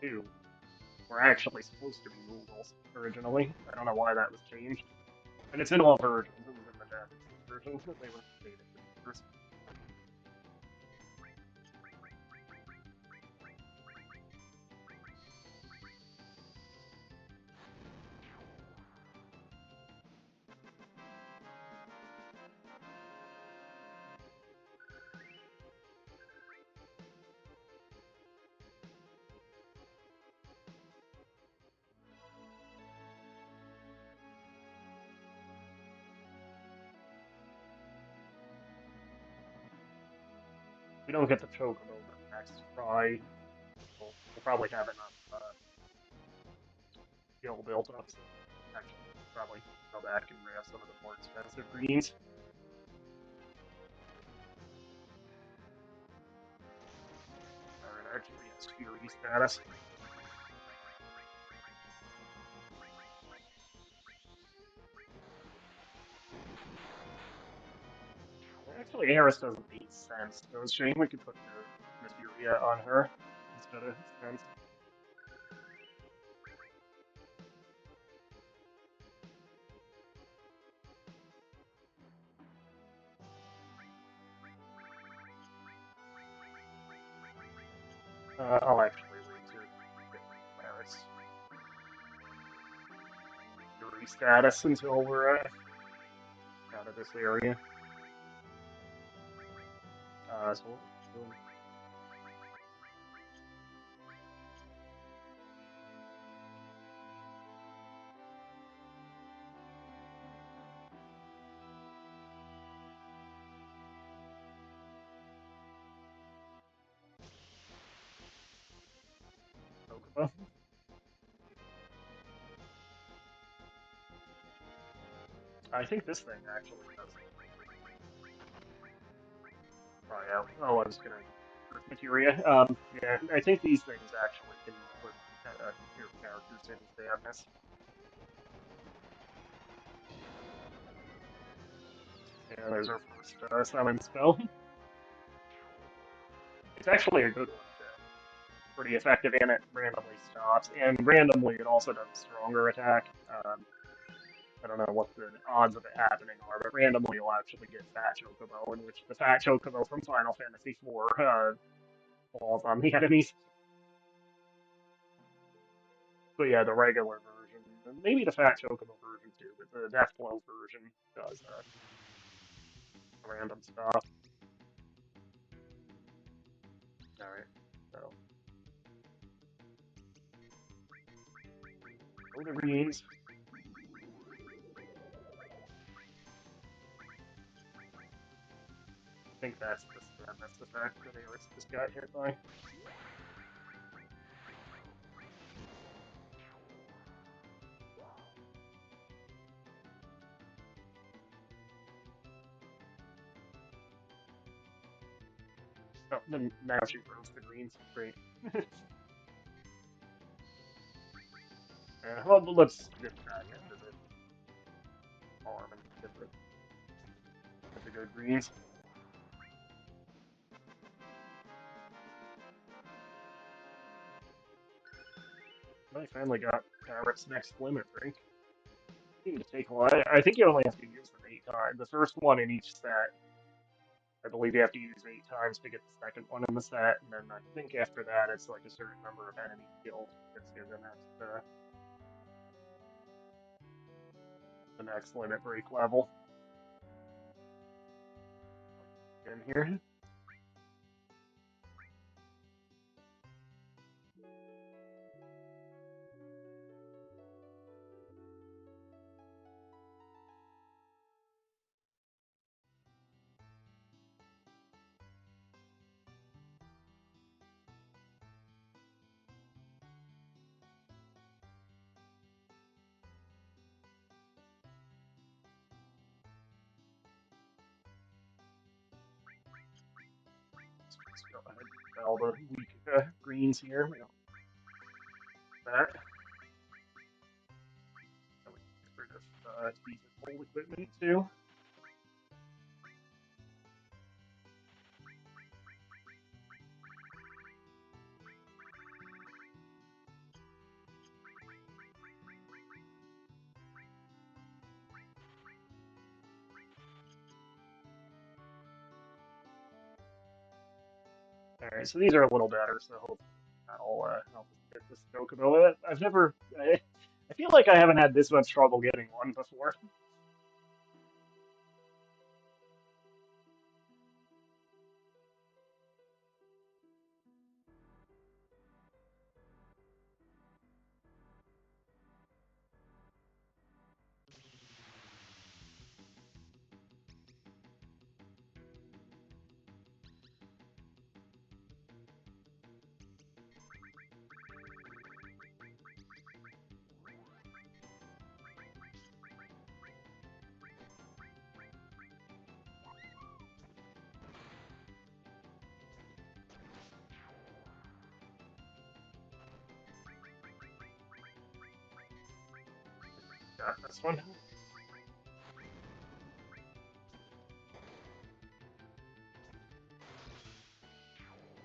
II were actually supposed to be Moogles originally. I don't know why that was changed. And it's in all versions. It was in the Japanese version that they were made into beavers. If we don't get the chocobo the next try, we'll probably have enough skill built up. So actually, probably go back and grab some of the more expensive greens. Alright, actually has Fury status. Actually, Eris doesn't make sense. So it's a shame we could put the Furia on her instead of sense. I'll actually wait to get Eris Fury status until we're out of this area. So Chocobo. I think this thing actually does try out. Oh, I was gonna Earth Materia. Yeah, I think these things actually can put your characters in sadness. Yeah, there's our first summon spell. It's actually a good one too. Pretty effective, and it randomly stops. And randomly, it also does a stronger attack. I don't know what the odds of it happening are, but randomly you'll actually get Fat Chocobo, in which the Fat Chocobo from Final Fantasy IV falls on the enemies. But yeah, the regular version, maybe the Fat Chocobo version too, but the Deathblow version does random stuff. Alright, so go the greens. That's the fact that Aerith just got hit by. Oh, then now she throws the greens. Great. Well, let's get back into the farm and get the good greens. I finally got Aerith's next limit break. Seemed to take a while. I think you only have to use them 8 times. The first one in each set, I believe you have to use 8 times to get the second one in the set, and then I think after that it's like a certain number of enemies killed gets you the next limit break level. In here. Let's go ahead and sell the weak greens here. We don't that. And we can get rid of decent old equipment too. Alright, so these are a little better, so hopefully that'll help us get this Chocobo. I've never. I feel like I haven't had this much trouble getting one before. Got this one.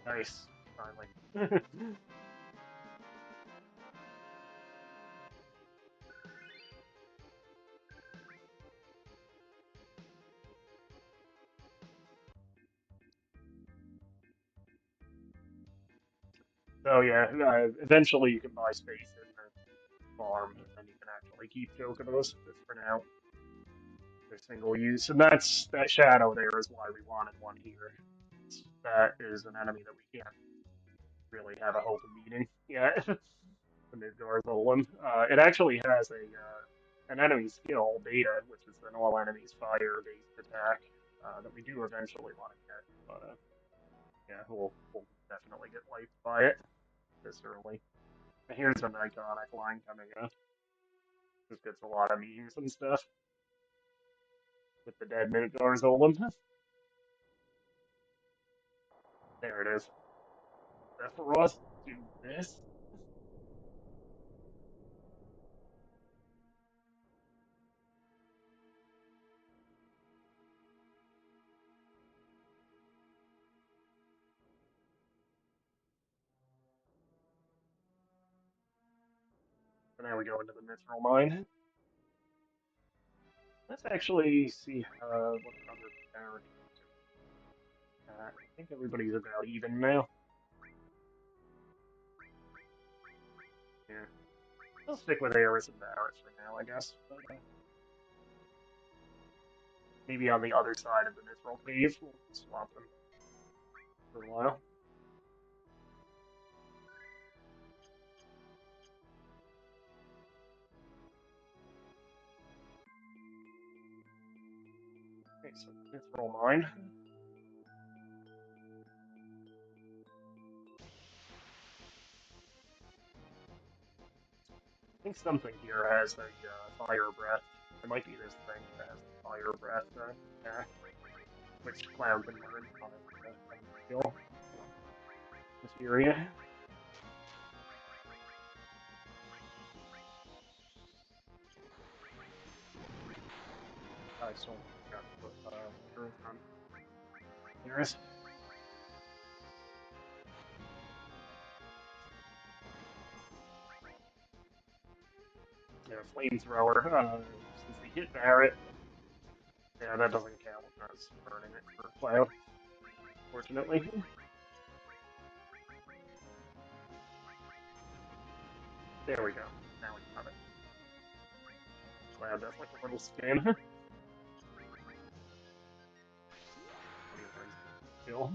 Nice. Finally. So yeah, eventually you can buy space in the farm, and then you can actually keep Chocobos. But for now, they're single use, and that shadow there is why we wanted one here. That is an enemy that we can't really have a hope of beating yet. The Midgar Golem. It actually has an enemy skill, Beta, which is an all enemies fire-based attack that we do eventually want to get. But yeah, we'll definitely get wiped by it this early. Here's an iconic line coming up. This gets a lot of memes and stuff with the dead Midgar Golem. There it is. Sephiroth, do this. And now we go into the Mithril Mine. Let's actually see what other parity. I think everybody's about even now. Yeah. I'll stick with Aerith and Varus for now, I guess. But maybe on the other side of the Mithril Cave, we'll swap them for a while. Okay, so Mithril Mine. think something here has a fire breath. It might be this thing that has the fire breath attack, which Cloud can learn on his enemy skill. Materia. I still got to put Earth on Earth. Yeah, flamethrower. Since he hit Barret, yeah, that doesn't count as burning it for Cloud, fortunately. There we go. Now we got it. Cloud does like a little skin. When he learns the skill.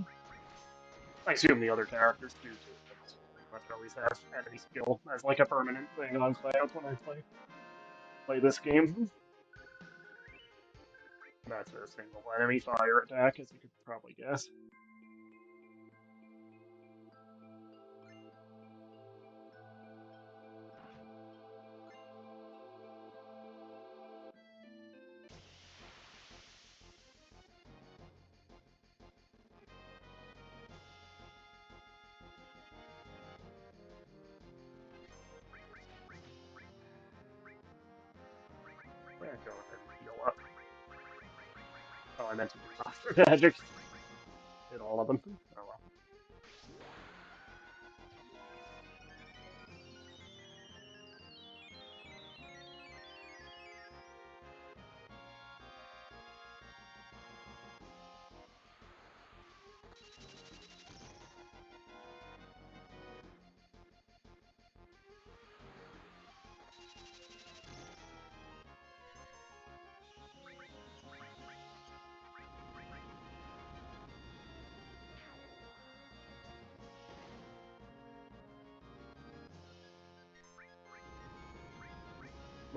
I assume the other characters do too. I just pretty much always have enemy skill as like a permanent thing on Cloud when I play this game. That's a single enemy fire attack, as you could probably guess. Yeah, go ahead and heal up. Oh, I meant to do monster magic. Hit all of them. Oh well.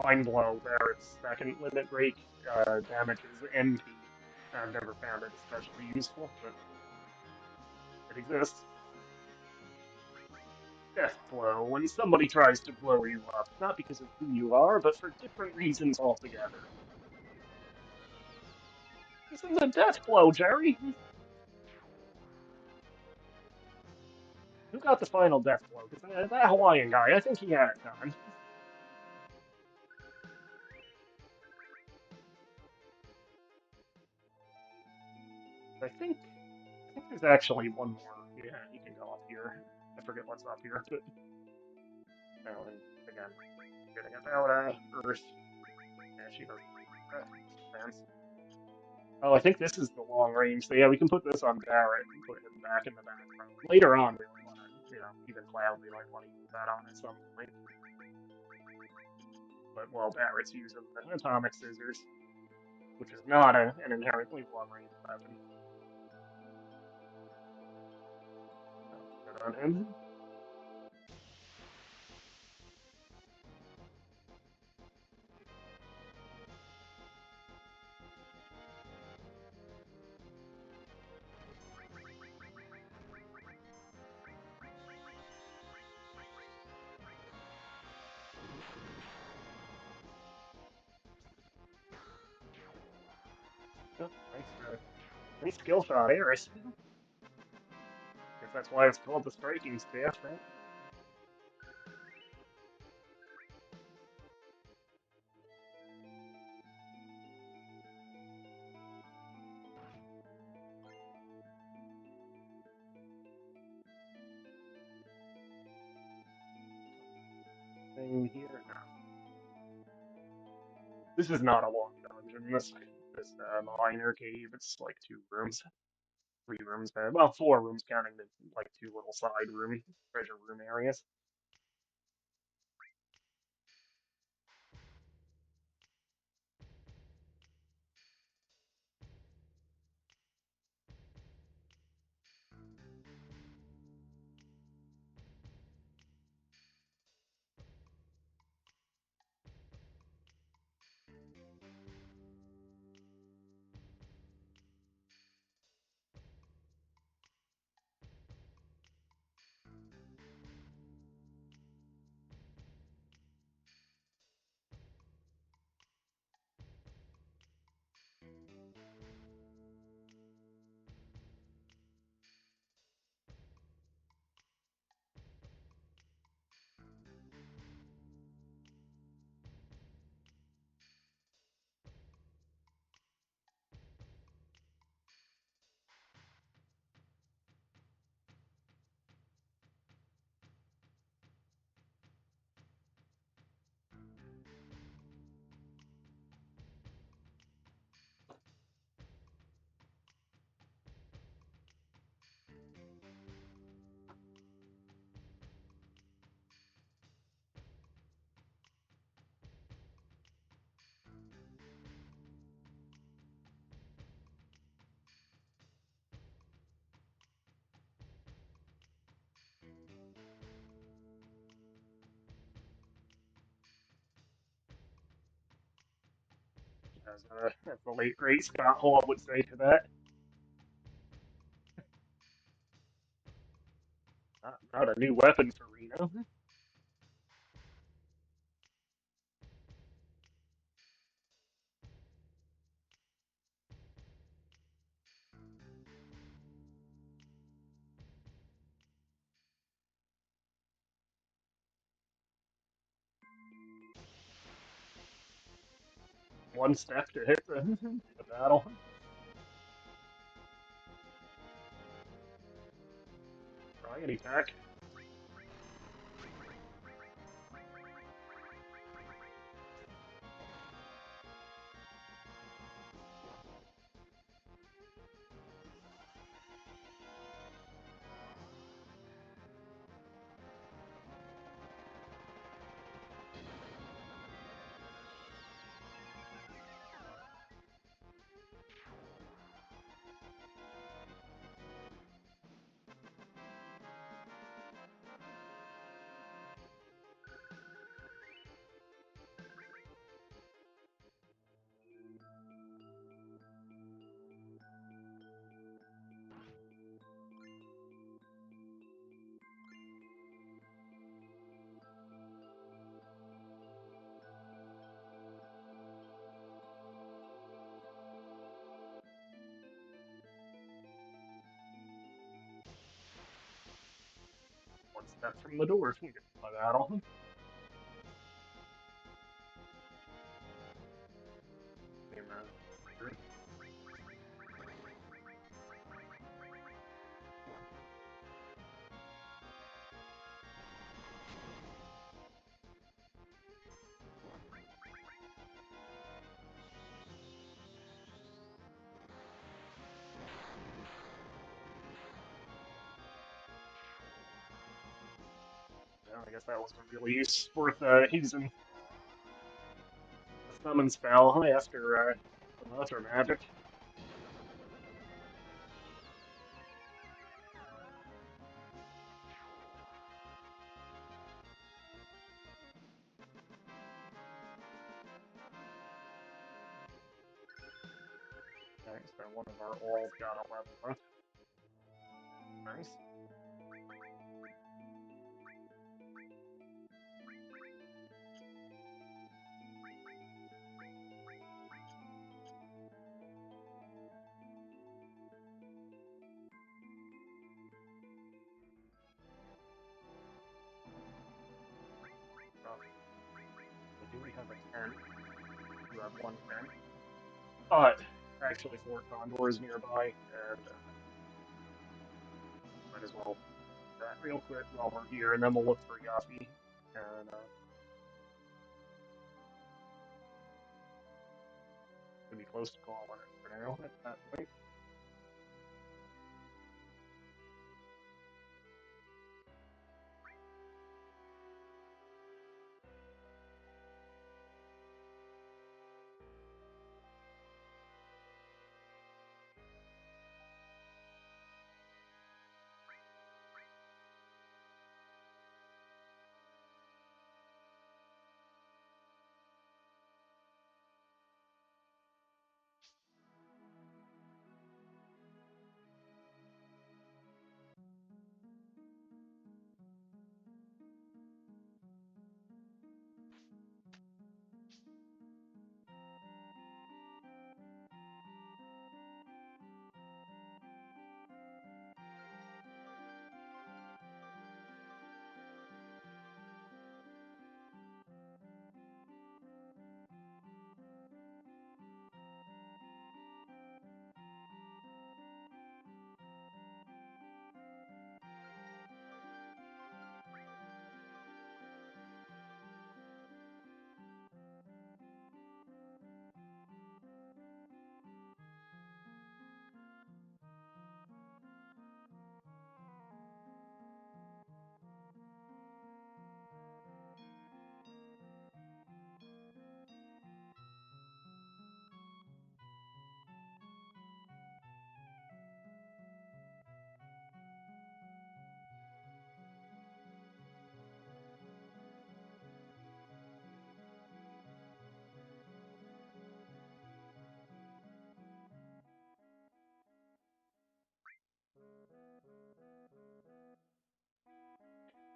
Mind Blow, there its second limit break damages MP. I've never found it especially useful, but it exists. Death Blow, when somebody tries to blow you up, not because of who you are, but for different reasons altogether. This is a death blow, Jerry! Who got the final death blow? Because that Hawaiian guy, I think he had it done. I think there's actually one more. Yeah, you can go up here. I forget what's up here, but now and again, getting about Earth. Yeah, she doesn't sense. Oh, I think this is the long range. So yeah, we can put this on Barret and put him back in the background. Later on, we might want to, even Cloud, we might want to use that on at some point. But while Barret's using the atomic scissors, which is not an inherently long range weapon, good on him. Oh, nice skill shot, Eris. Guess that's why it's called the striking staff, right? Thing here. No. This is not a long dungeon. This minor cave. It's like 2 rooms, 3 rooms. Well, 4 rooms counting the like 2 little side room treasure room areas. as the late great Scott Hall would say to that. Not a new weapon for Reno. One step to hit the battle. Try any attack. One step from the door. You get the battle. And, I guess that wasn't really worth using a summon spell after magic. Nice, so one of our alls got a level up. Nice. Do we have a 10? You have one 10. But actually, four condors nearby, and might as well do that real quick while we're here, and then we'll look for Yafi. And could be close to calling it for now at that point.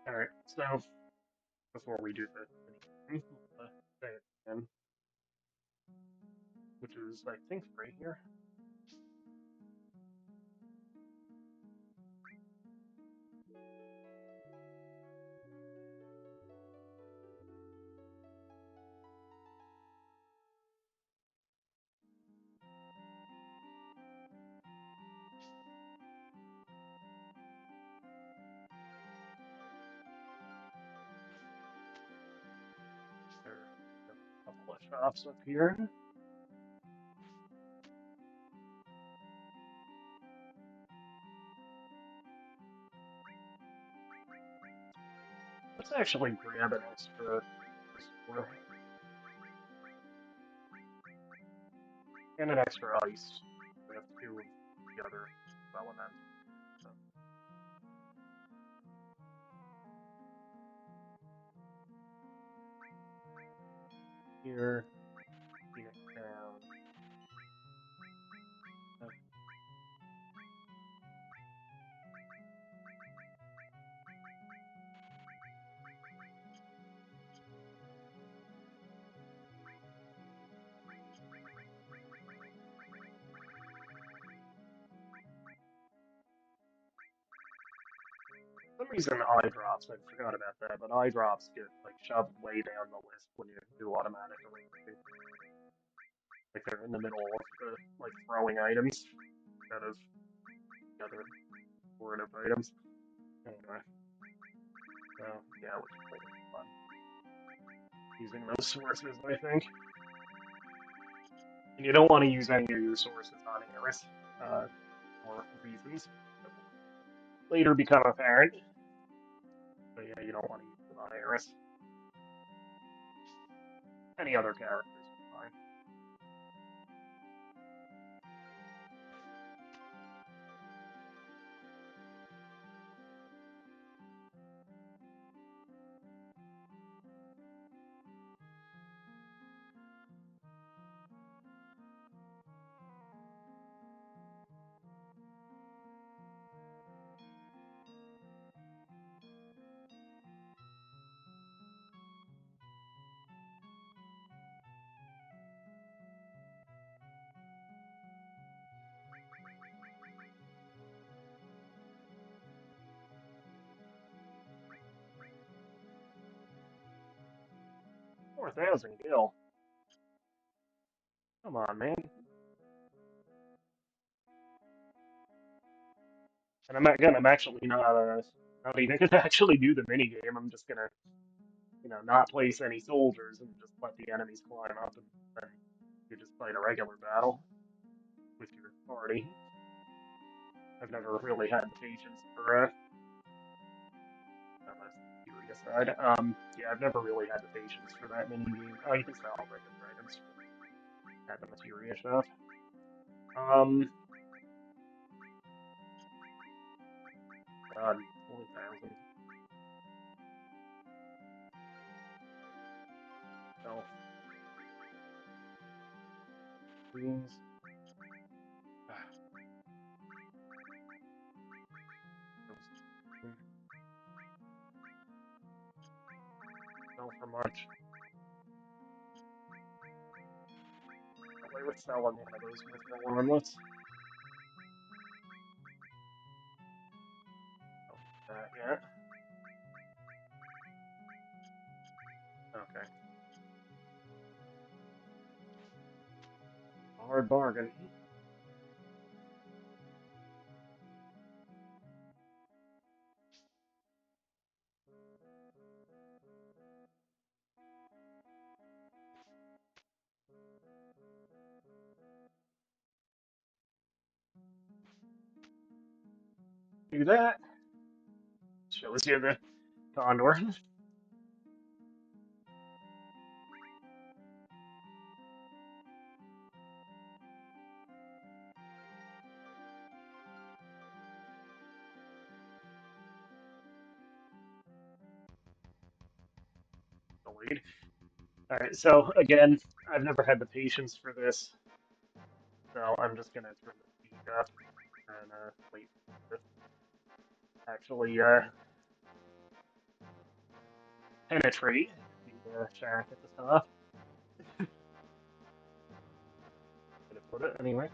Alright, so before we do the mini game, we'll say it again, which is, I think, right here. There are a couple of shops up here. Let's actually grab an extra store and an extra ice. We have two of the other elements. So here, Phoenix down. For some reason, eye drops, I forgot about that, but eye drops get like shoved way down the list when you do automatic arranging. Like they're in the middle of the like throwing items instead of the other sort of items. Anyway, so yeah, which is fun using those sources, I think. And you don't want to use any of your sources on Eris for reasons that will later become apparent. But yeah, you don't want to use them on Eris. Any other characters is fine. $4,000 gil. Come on, man. And I'm actually not even gonna actually do the mini game. I'm just gonna, not place any soldiers and just let the enemies climb up, and then you just fight a regular battle with your party. I've never really had the patience for that's the serious side. Yeah, I've never really had the patience for that mini game. Oh, you can sell regular items at the materia shop. Um, God, 40,000. Self greens. Sell for much. They would sell on one of those mythical armlets. Don't do that yet. Okay. Hard bargain. Do that. Shows you the condor. Delayed. Alright, so again, I've never had the patience for this, so I'm just gonna turn the speed up and wait for it to actually penetrate the shack at the top. Gonna put it anyway.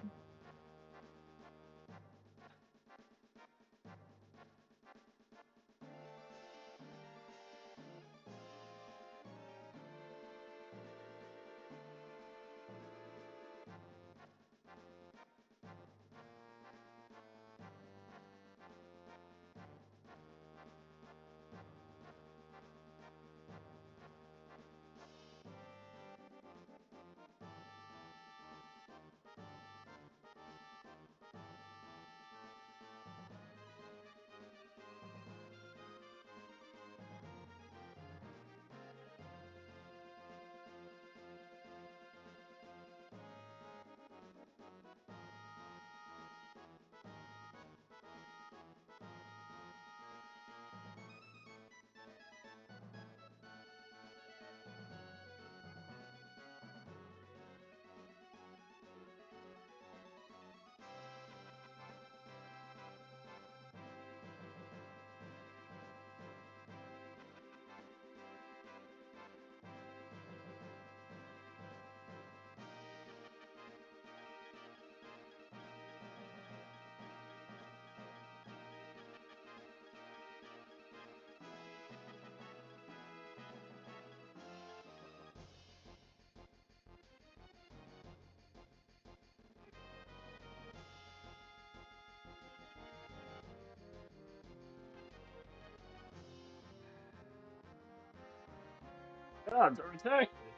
God, they're attacking me.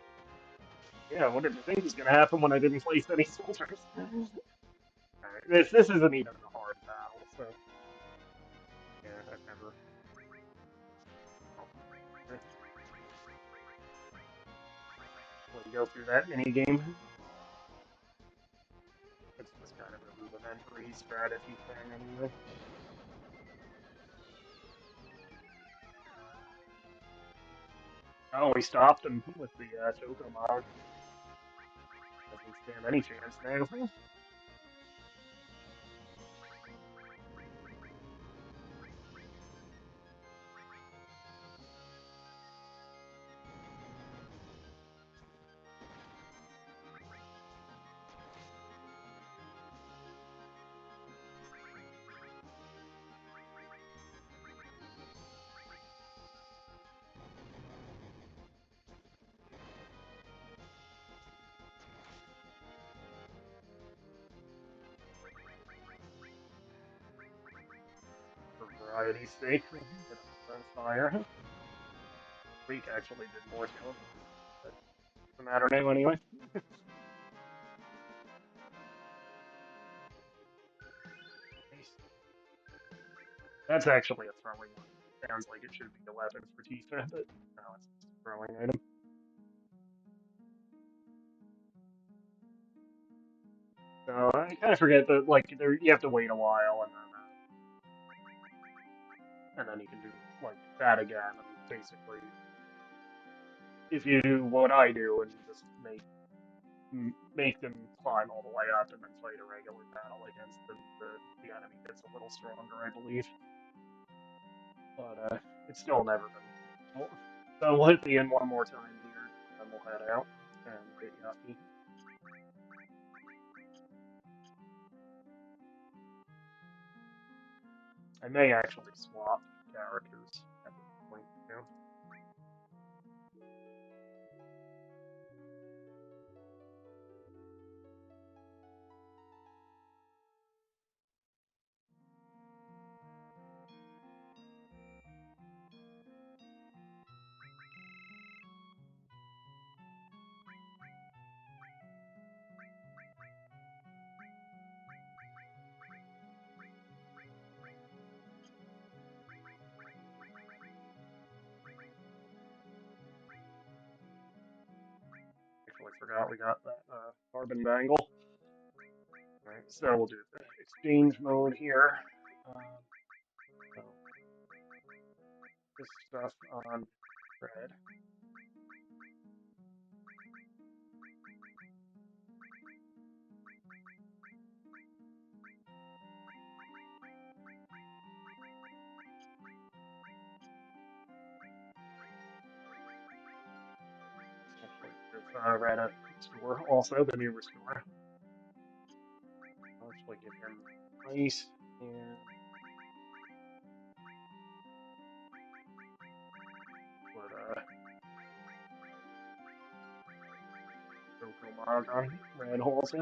Yeah, what did you think was gonna happen when I didn't place any soldiers? Alright, this isn't even a hard battle, so yeah, I've never really go through that mini game. It's just kind of a rudimentary strategy thing anyway. Oh, we stopped him with the Choco mod. Doesn't stand any chance now. For variety's sake, get on fire. Freak actually did more to him, but doesn't matter now anyway. Nice. That's actually a throwing one. Sounds like it should be 11 for Tifa, but no, it's just a throwing item. So I kind of forget that like you have to wait a while, and then you can do like that again. And basically, if you do what I do and just make them climb all the way up and then fight a regular battle against them, the enemy gets a little stronger, I believe. But it's still never been useful. So we'll hit the end one more time here, and we'll head out and get Yuffie. I may actually swap characters at this point, you know. Actually forgot we got that carbon bangle. Alright, so we'll do the exchange mode here. So this stuff on red. Red restore, also the new restore. I'll actually give him ice and put Coco Mog on red also. I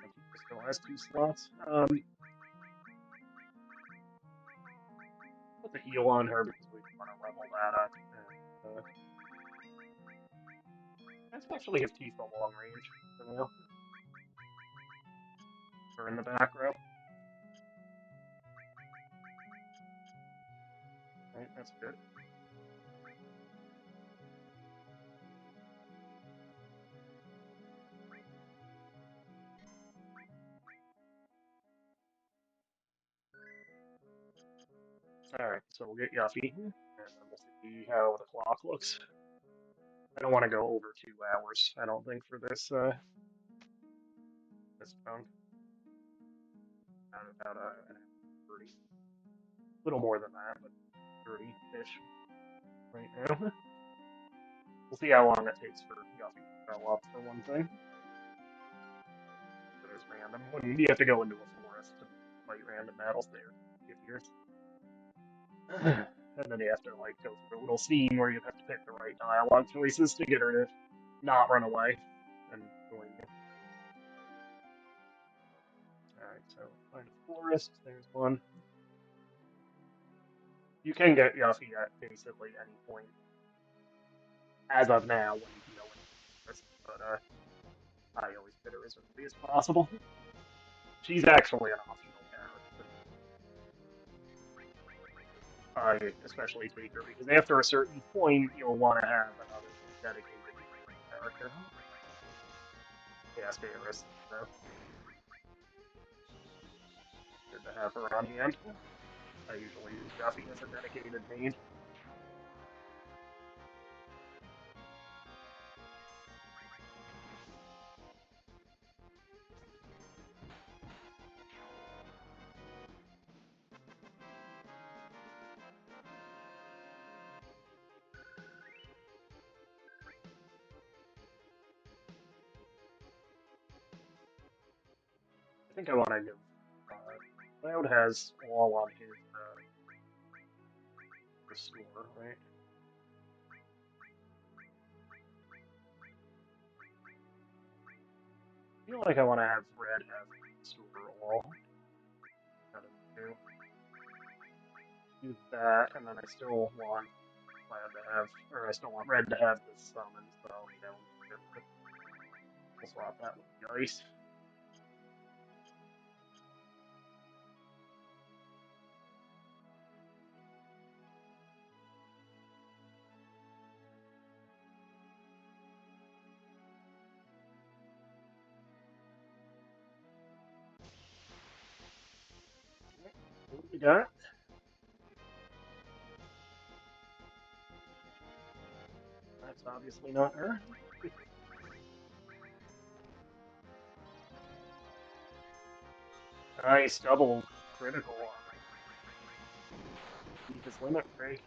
think this still has 2 slots. Put the heal on her because we want to level that up. And, especially if Tifa long range for now. Or in the back row. Right, that's good. Alright, so we'll get Yuffie, and then we'll see how the clock looks. I don't want to go over 2 hours, I don't think, for this chunk. About an hour 30. A little more than that, but 30-ish right now. We'll see how long it takes for Yuffie to grow up, for one thing. But it's random. When you have to go into a forest to fight random battles there, get years. And then you have to like go through a little scene where you have to pick the right dialogue choices to get her to not run away and join you. Alright, so find a forest, there's one. You can get Yuffie at basically any point as of now when you can go into the forest, but I always get her as early as possible. She's actually an optional character. I especially take her because after a certain point you'll want to have another dedicated character. Yeah, Scaris, so good to have her on hand. I usually use Yuffie as a dedicated main. I think I want to give Cloud has all on his restore, right? I feel like I want to have Red have restore all. Out of the two. Do that, and then I still want Cloud to have, or I still want Red to have this summon, so you know, we'll swap that with the ice. What we got? That's obviously not her. Nice double critical on Deepest limit break.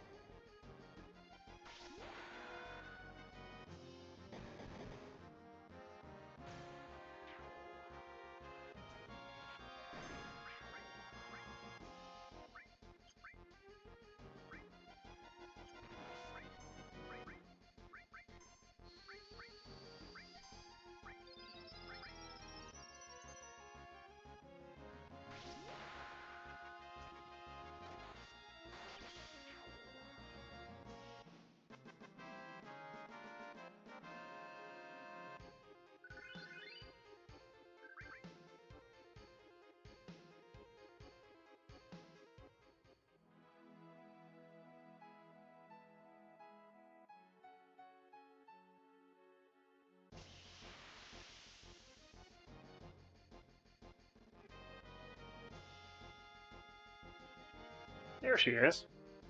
There she is.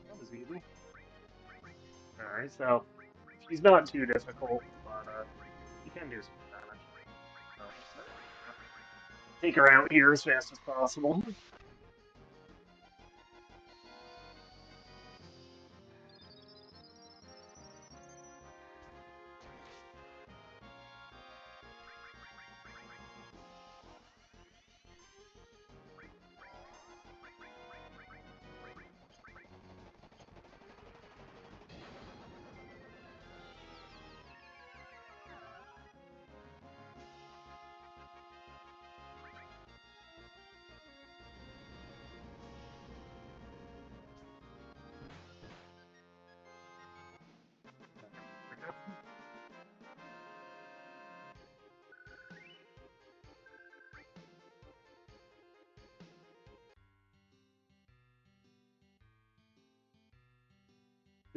That was easy. Alright, so she's not too difficult, but you can do some damage. So, take her out here as fast as possible.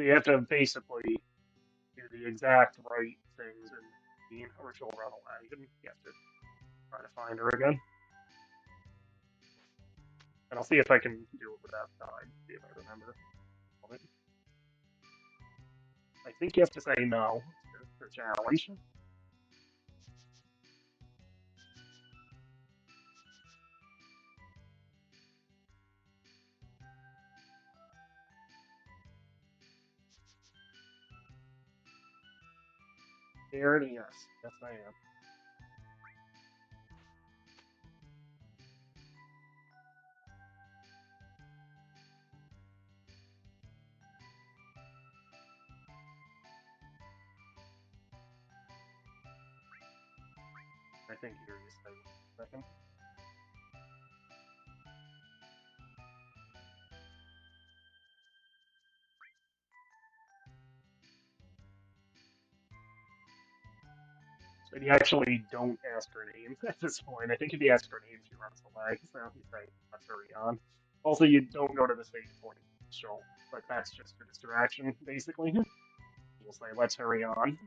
So you have to basically do the exact right things in the scene, or she'll run away, and you have to try to find her again. And I'll see if I can do it without dying, see if I remember. I think you have to say no to challenge. There, yes. Yes, I am. I think you're just a second. So you actually don't ask her name at this point. I think if you ask her name, she runs away. So you say, let's hurry on. Also, you don't go to the same point. So, but that's just a distraction, basically. We'll say, let's hurry on.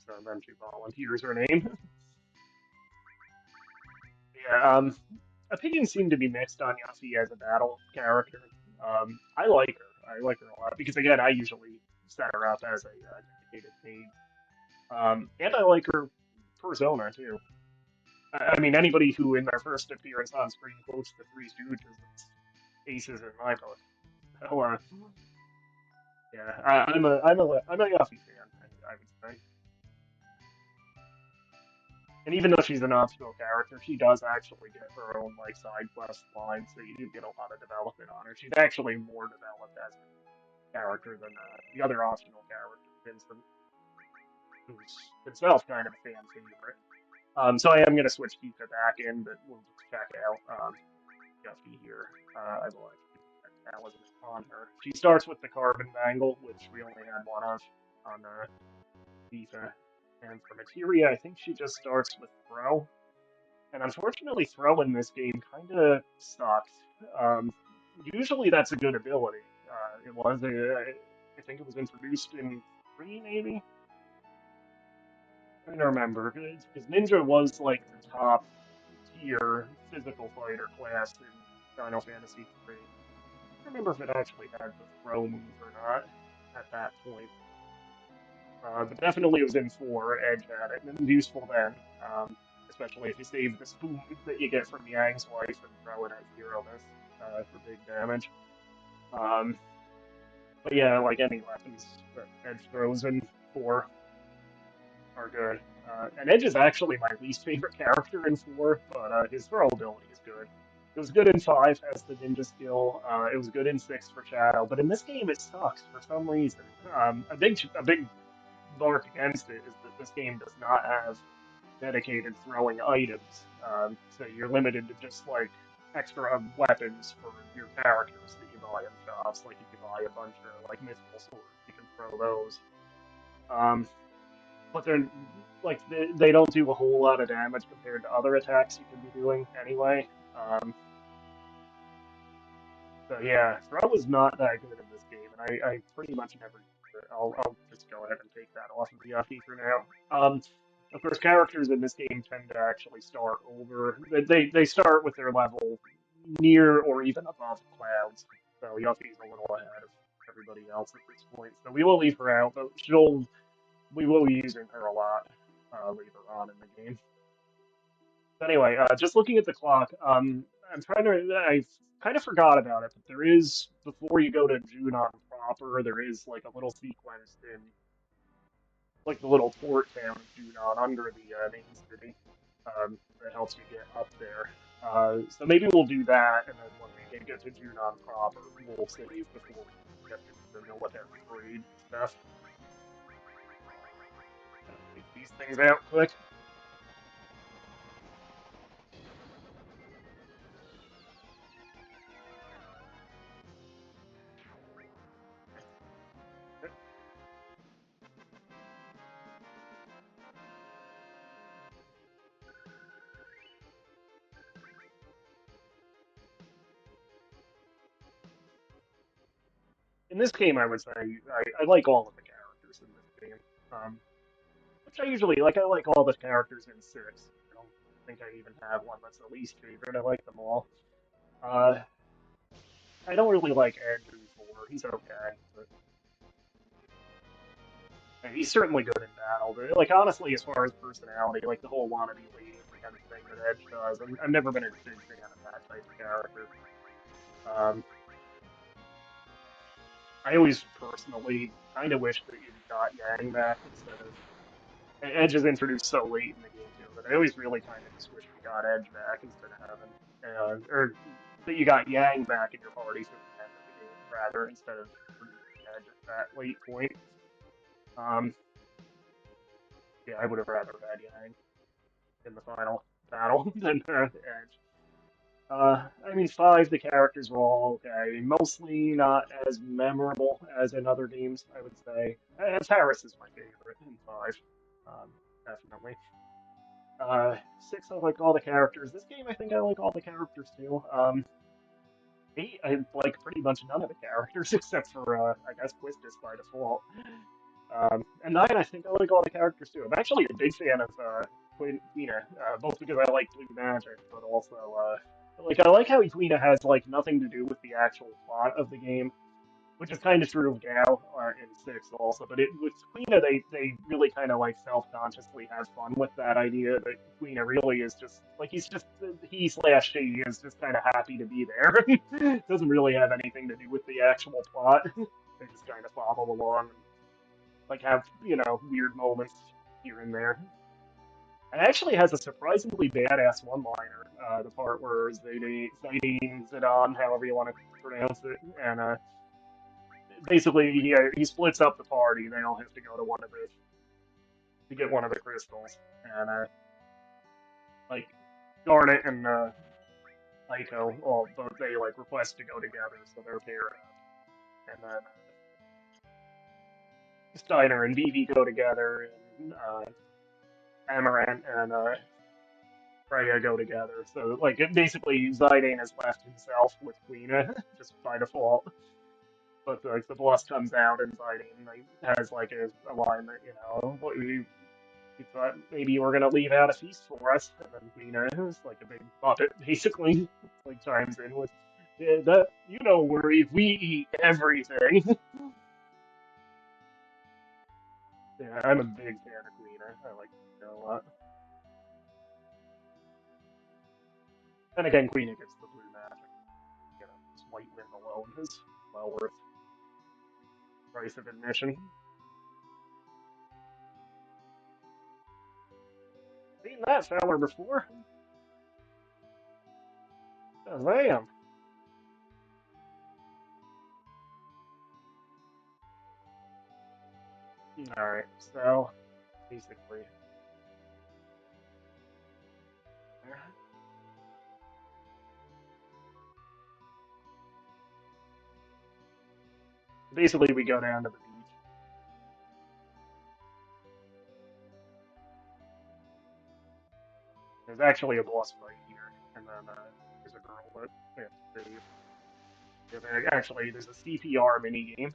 So then she volunteers her name. Yeah, opinions seem to be mixed on Yaffe as a battle character. I like her. I like her a lot because again, I usually set her up as a dedicated main. And I like her persona too. I mean, anybody who in their first appearance on screen quotes the Three Stooges, it's aces in my book. So, yeah, I'm a Yaffe fan. I would say. And even though she's an optional character, she does actually get her own like side quest line, so you do get a lot of development on her. She's actually more developed as a character than the other optional character, Vincent, who's himself kind of a fan favorite. So I am gonna switch Kika back in, but we'll just check out Guffy here. I will actually put that talisman on her. She starts with the carbon bangle, which we only had one of on FIFA. And for materia, I think she just starts with throw. And unfortunately, throw in this game kind of sucks. Um, Usually, that's a good ability. It was, I think it was introduced in three, maybe. I don't remember because Ninja was like the top tier physical fighter class in Final Fantasy III. I don't remember if it actually had the throw move or not at that point. But definitely it was in 4, Edge had it, and it was useful then. Especially if you save the spoon that you get from Yang's wife and throw it at zero miss for big damage. Um, but yeah, like any weapons that Edge throws in 4 are good. And Edge is actually my least favorite character in 4, but his throw ability is good. It was good in 5 as the ninja skill. It was good in 6 for Shadow, but in this game it sucks for some reason. A big mark against it is that this game does not have dedicated throwing items. So you're limited to just like extra weapons for your characters that you buy in shops. Like you can buy a bunch of like mythical swords, you can throw those. Um, but they're like they don't do a whole lot of damage compared to other attacks you can be doing anyway. So yeah, throw is not that good in this game, and I pretty much never use it. I'll just go ahead and take that off of the Yuffie for now. Of course, characters in this game tend to actually start over. They start with their level near or even above clouds. So Yuffie's a little ahead of everybody else at this point. So we will leave her out, but we will be using her a lot later on in the game. Anyway, just looking at the clock, I'm trying to. I kind of forgot about it, but there is before you go to Junon proper, there is like a little sequence in like the little port town of Junon under the main city that helps you get up there. So maybe we'll do that, and then when we get to Junon proper, we'll save before we get to know what that trade stuff. Take these things out quick. in this game, I would say I like all of the characters in this game. Which I usually like. I like all the characters in six. I don't think I even have one that's the least favorite. I like them all. Uh, I don't really like Andrew 4. He's okay, but he's certainly good in battle. But, like honestly, as far as personality, like the whole wannabe lady kind of thing that Edge does, I've never been a big fan of that type of character. Um, I always personally kind of wish that you got Yang back instead of Edge is introduced so late in the game too, but I always really kind of just wish we got Edge back instead of having, or that you got Yang back in your party for the end of the game, rather, instead of introducing Edge at that late point. Um, yeah, I would have rather had Yang in the final battle than Edge. I mean, five, the characters were all okay. Mostly not as memorable as in other games, I would say. Paris is my favorite in five, definitely. Six, I like all the characters. This game, I think I like all the characters too. Eight, I like pretty much none of the characters except for, I guess, Quistis by default. And nine, I think I like all the characters too. I'm actually a big fan of Quina, both because I like Blue Magic, but also, like I like how Quina has like nothing to do with the actual plot of the game, which is kind of true of Gao in six also. But with Quina, they really kind of like self-consciously have fun with that idea that Quina really is just like he's just he slash she is just kind of happy to be there. Doesn't really have anything to do with the actual plot. They just kind of follow along and like have weird moments here and there. It actually has a surprisingly badass one-liner. The part where Zidane, Zidane, however you want to pronounce it, and basically he splits up the party. They all have to go to one of the to get one of the crystals, and like Garnet and Aiko, all both they like request to go together, so they're paired up, and then Steiner and Vivi go together, and Amaranth and Freya go together. So like basically Zidane is left himself with Queen just by default. But like the boss comes out and Zidane like, has like a line that we thought maybe you were gonna leave out a feast for us, and then Queen is like a big puppet basically. Like chimes in with yeah, that worry, we eat everything. Yeah, I'm a big fan of Queen. I like Queen a lot. And again, Queen gets the blue magic. Just white wind alone is well worth price of admission. Seen that feller before. Damn. Alright, so basically basically we go down to the beach. There's actually a boss fight here, and then there's a girl that we have to save. Actually, there's a CPR mini game,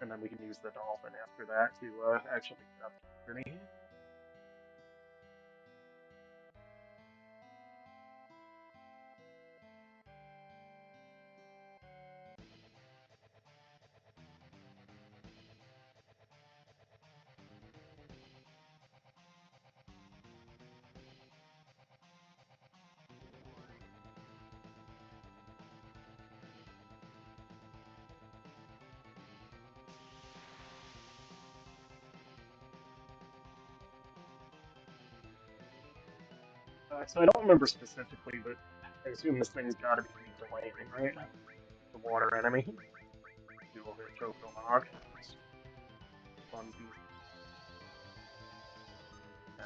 and then we can use the dolphin after that to actually get up the journey. So I don't remember specifically, but I assume this thing's got to be delaying, right? The water enemy. Do a bit of Choconog. Funsies. Ah.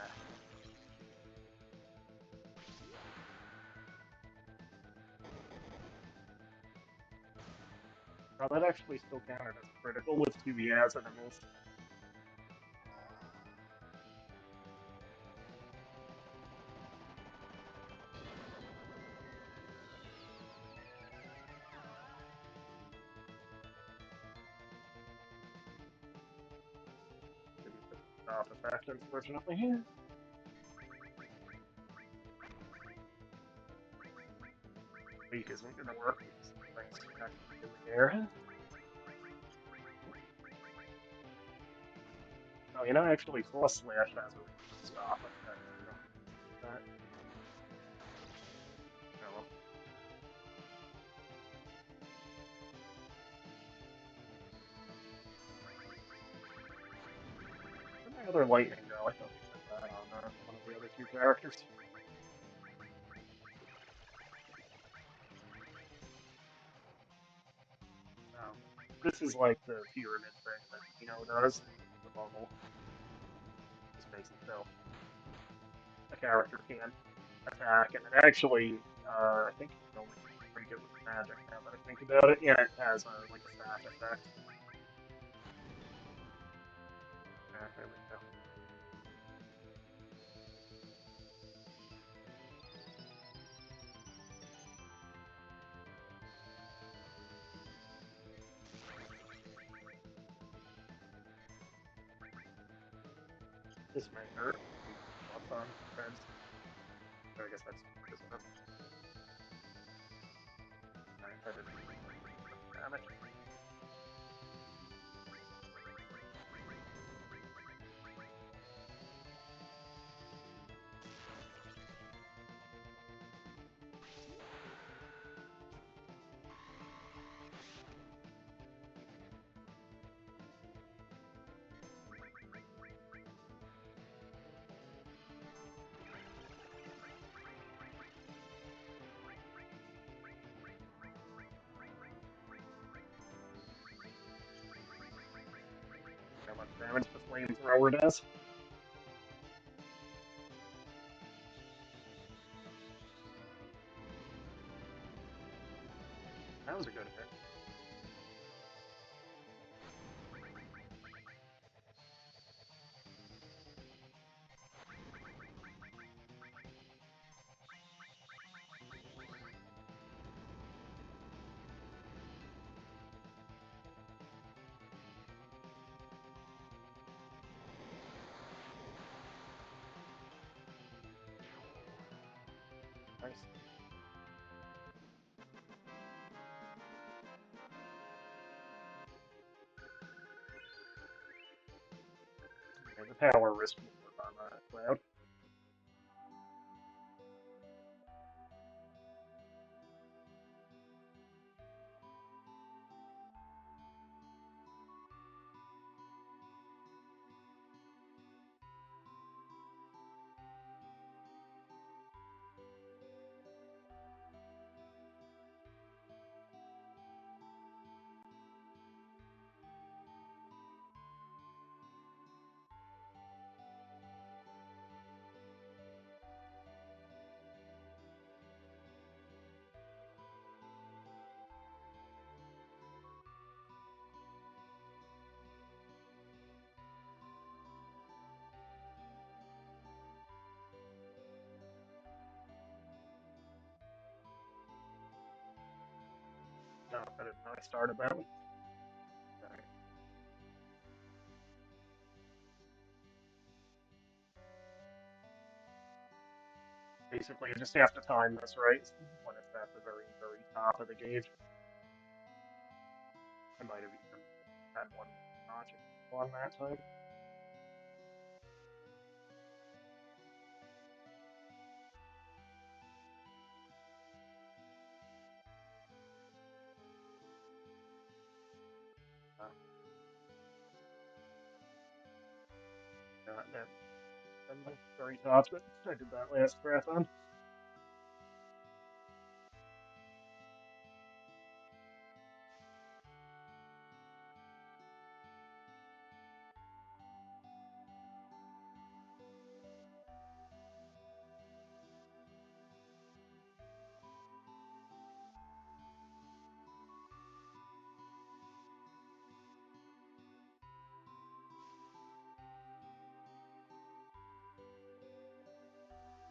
Oh, that actually still counted as critical with two Yaz enemies. off effect, unfortunately. Yeah. Leak isn't going to work because the thing's actually in the air. Oh, actually, Full Slash has a reduced off effect. You don't need that. Oh, well. Where'd my other lightning go? I thought we put that on one of the other two characters. Um, this is like the pyramid thing that does. The bubble just makes it so a character can attack, and it actually, I think it can only be pretty good with magic now that I think about it. Yeah, it has like a fast effect. There we go. This may hurt. Maybe plus on defense. I guess that's this one. I didn't damage. How much damage the flamethrower does. That was a good hit. Nice. Okay, the power risk will work on Cloud. No, I didn't know I started that one. Right. Basically, you just have to time this right when it's at the very, very top of the gauge. I might have even had one notch on that time. Uh, that and the very top that I did that last breath on.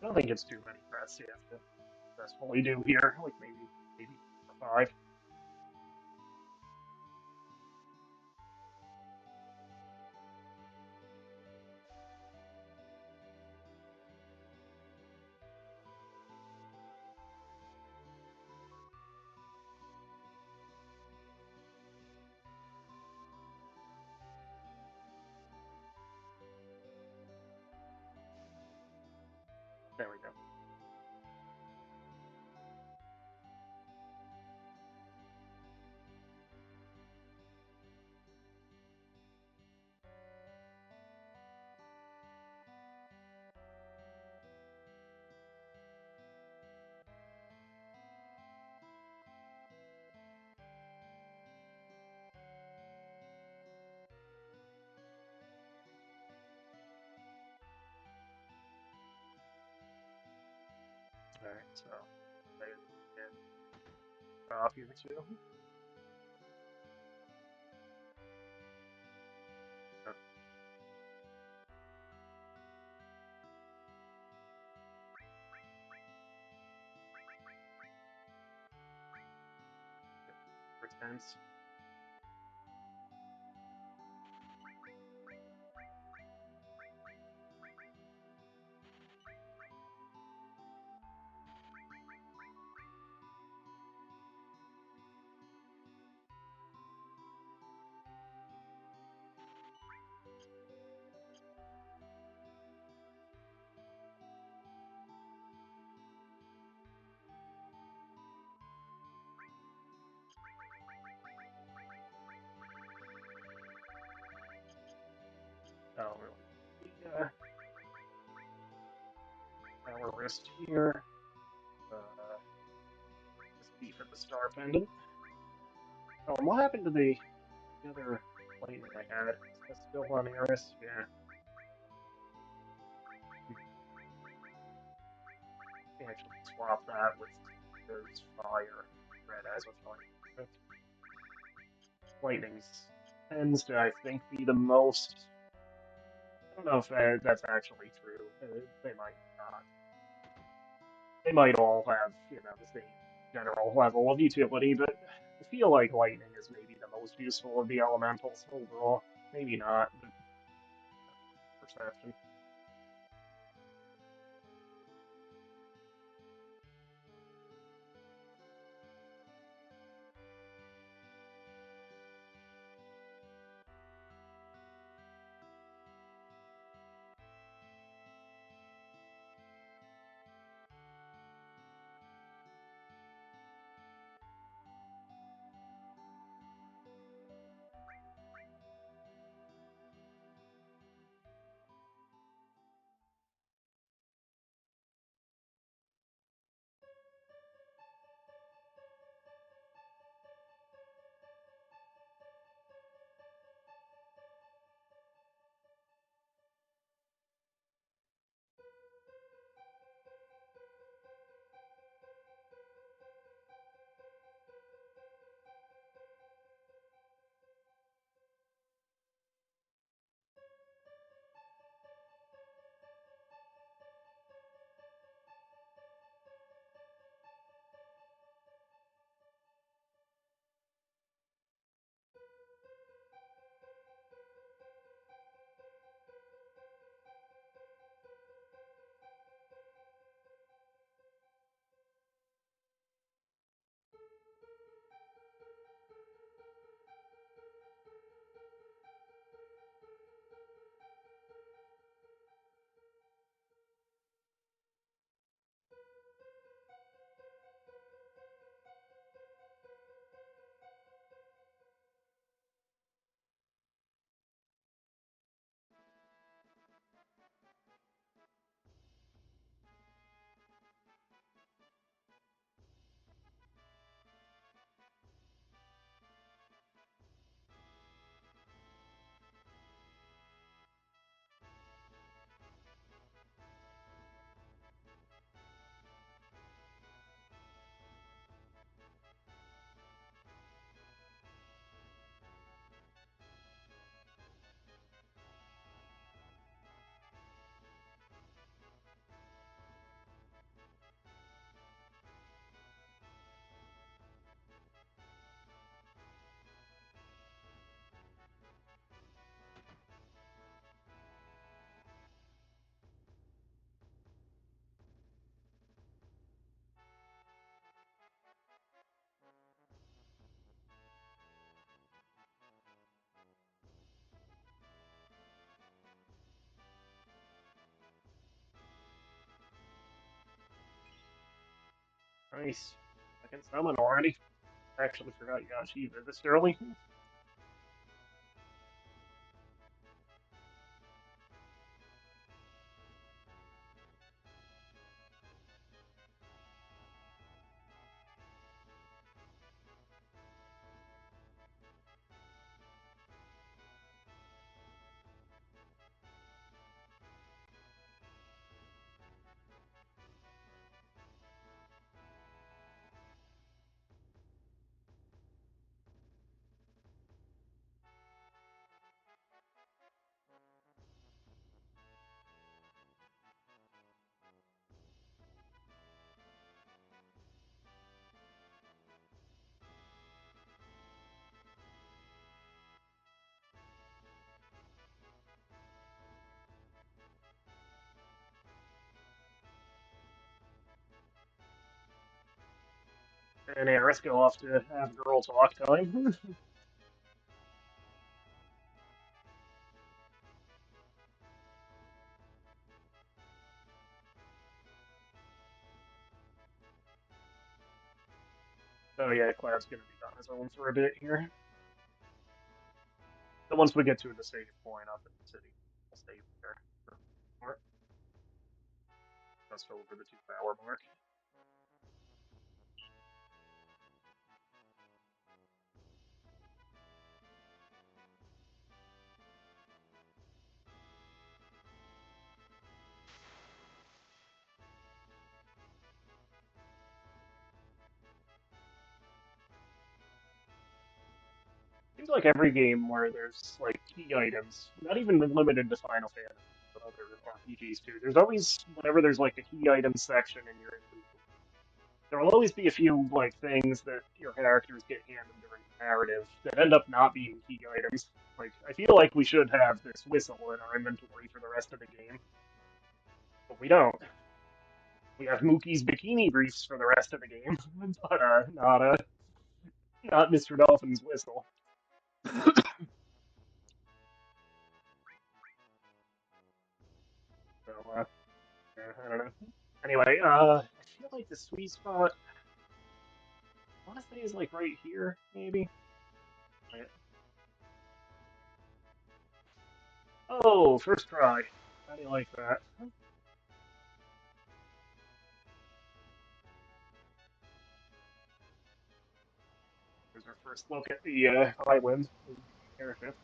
I don't think it's too many breaths you have to successfully do here. Like maybe 5. There we go. Alright, so I can drop here too. Uh, Pretense. Oh, really? The power wrist here. Uh, this beef at the star pendant. Oh, and what happened to the other plane that I had? Is that still on Eris? Yeah. I actually swap that with those fire. Red as a fire. But lightning tends to, I think, be the most. I don't know if that's actually true. They might not. They might all have, the same general level of utility, but I feel like lightning is maybe the most useful of the elementals overall. Maybe not, but perception. Nice. Second summon already. I actually forgot you got Shiva this early. And yeah, let's go off to have girl talk time. So yeah, Cloud's gonna be on his own for a bit here. But once we get to the save point up in the city, we'll save there. For just over the 2 hour mark. Seems like every game where there's like key items, not even limited to Final Fantasy, but other RPGs too. There's always whenever there's like a key item section in your inventory, there will always be a few like things that your characters get handed during the narrative that end up not being key items. Like I feel like we should have this whistle in our inventory for the rest of the game, but we don't. We have Mookie's bikini briefs for the rest of the game, but not Mr. Dolphin's whistle. So yeah, I don't know. Anyway, I feel like the sweet spot, I want to say, is like right here, maybe. Wait. Oh, first try. How do you like that? Here's our first look at the island airship.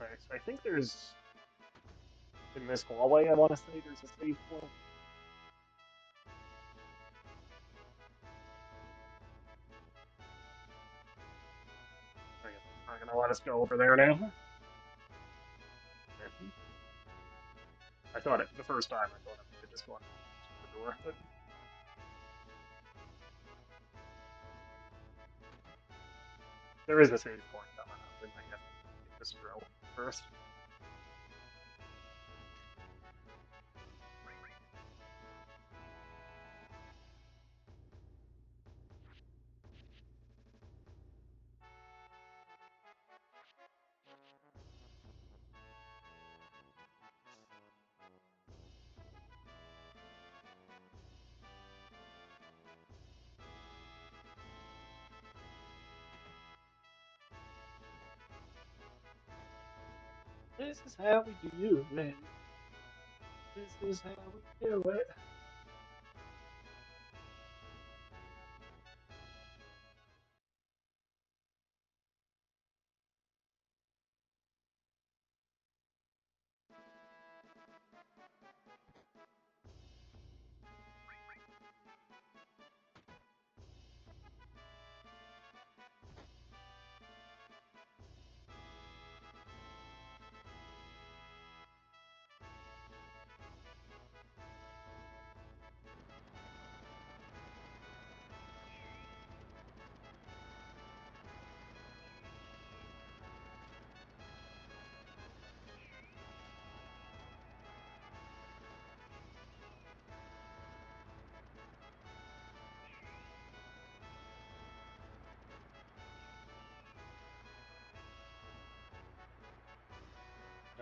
Alright, so I think there's in this hallway. I want to say there's a save point. Oh, yeah, not gonna let us go over there now. Yeah. I thought it the first time. I thought I could just go on the door, but there is a save point coming up. We might have to get this drill first. This is how we do it. This is how we do it.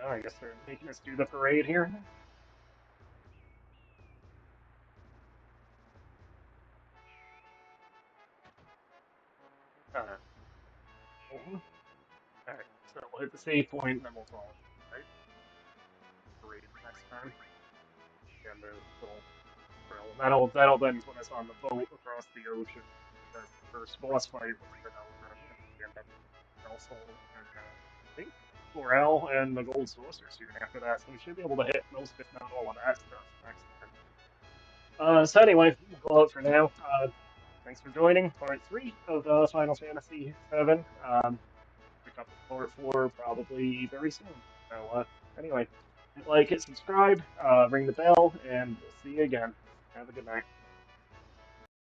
Oh, I guess they're making us do the parade here. Uh, Alright, so we'll hit the save point, and then we'll call it, right? Parade next time. And the little trail. That'll then put us on the boat across the ocean. Because the first boss fight was Vanilla, and we end up also and I think Florel and the Gold Saucer soon after that, so we should be able to hit most, if not all, of that stuff next time. So anyway, we'll go out for now. Thanks for joining part 3 of Final Fantasy VII. Pick up with part 4 probably very soon. So anyway, hit like, hit subscribe, ring the bell, and we'll see you again. Have a good night.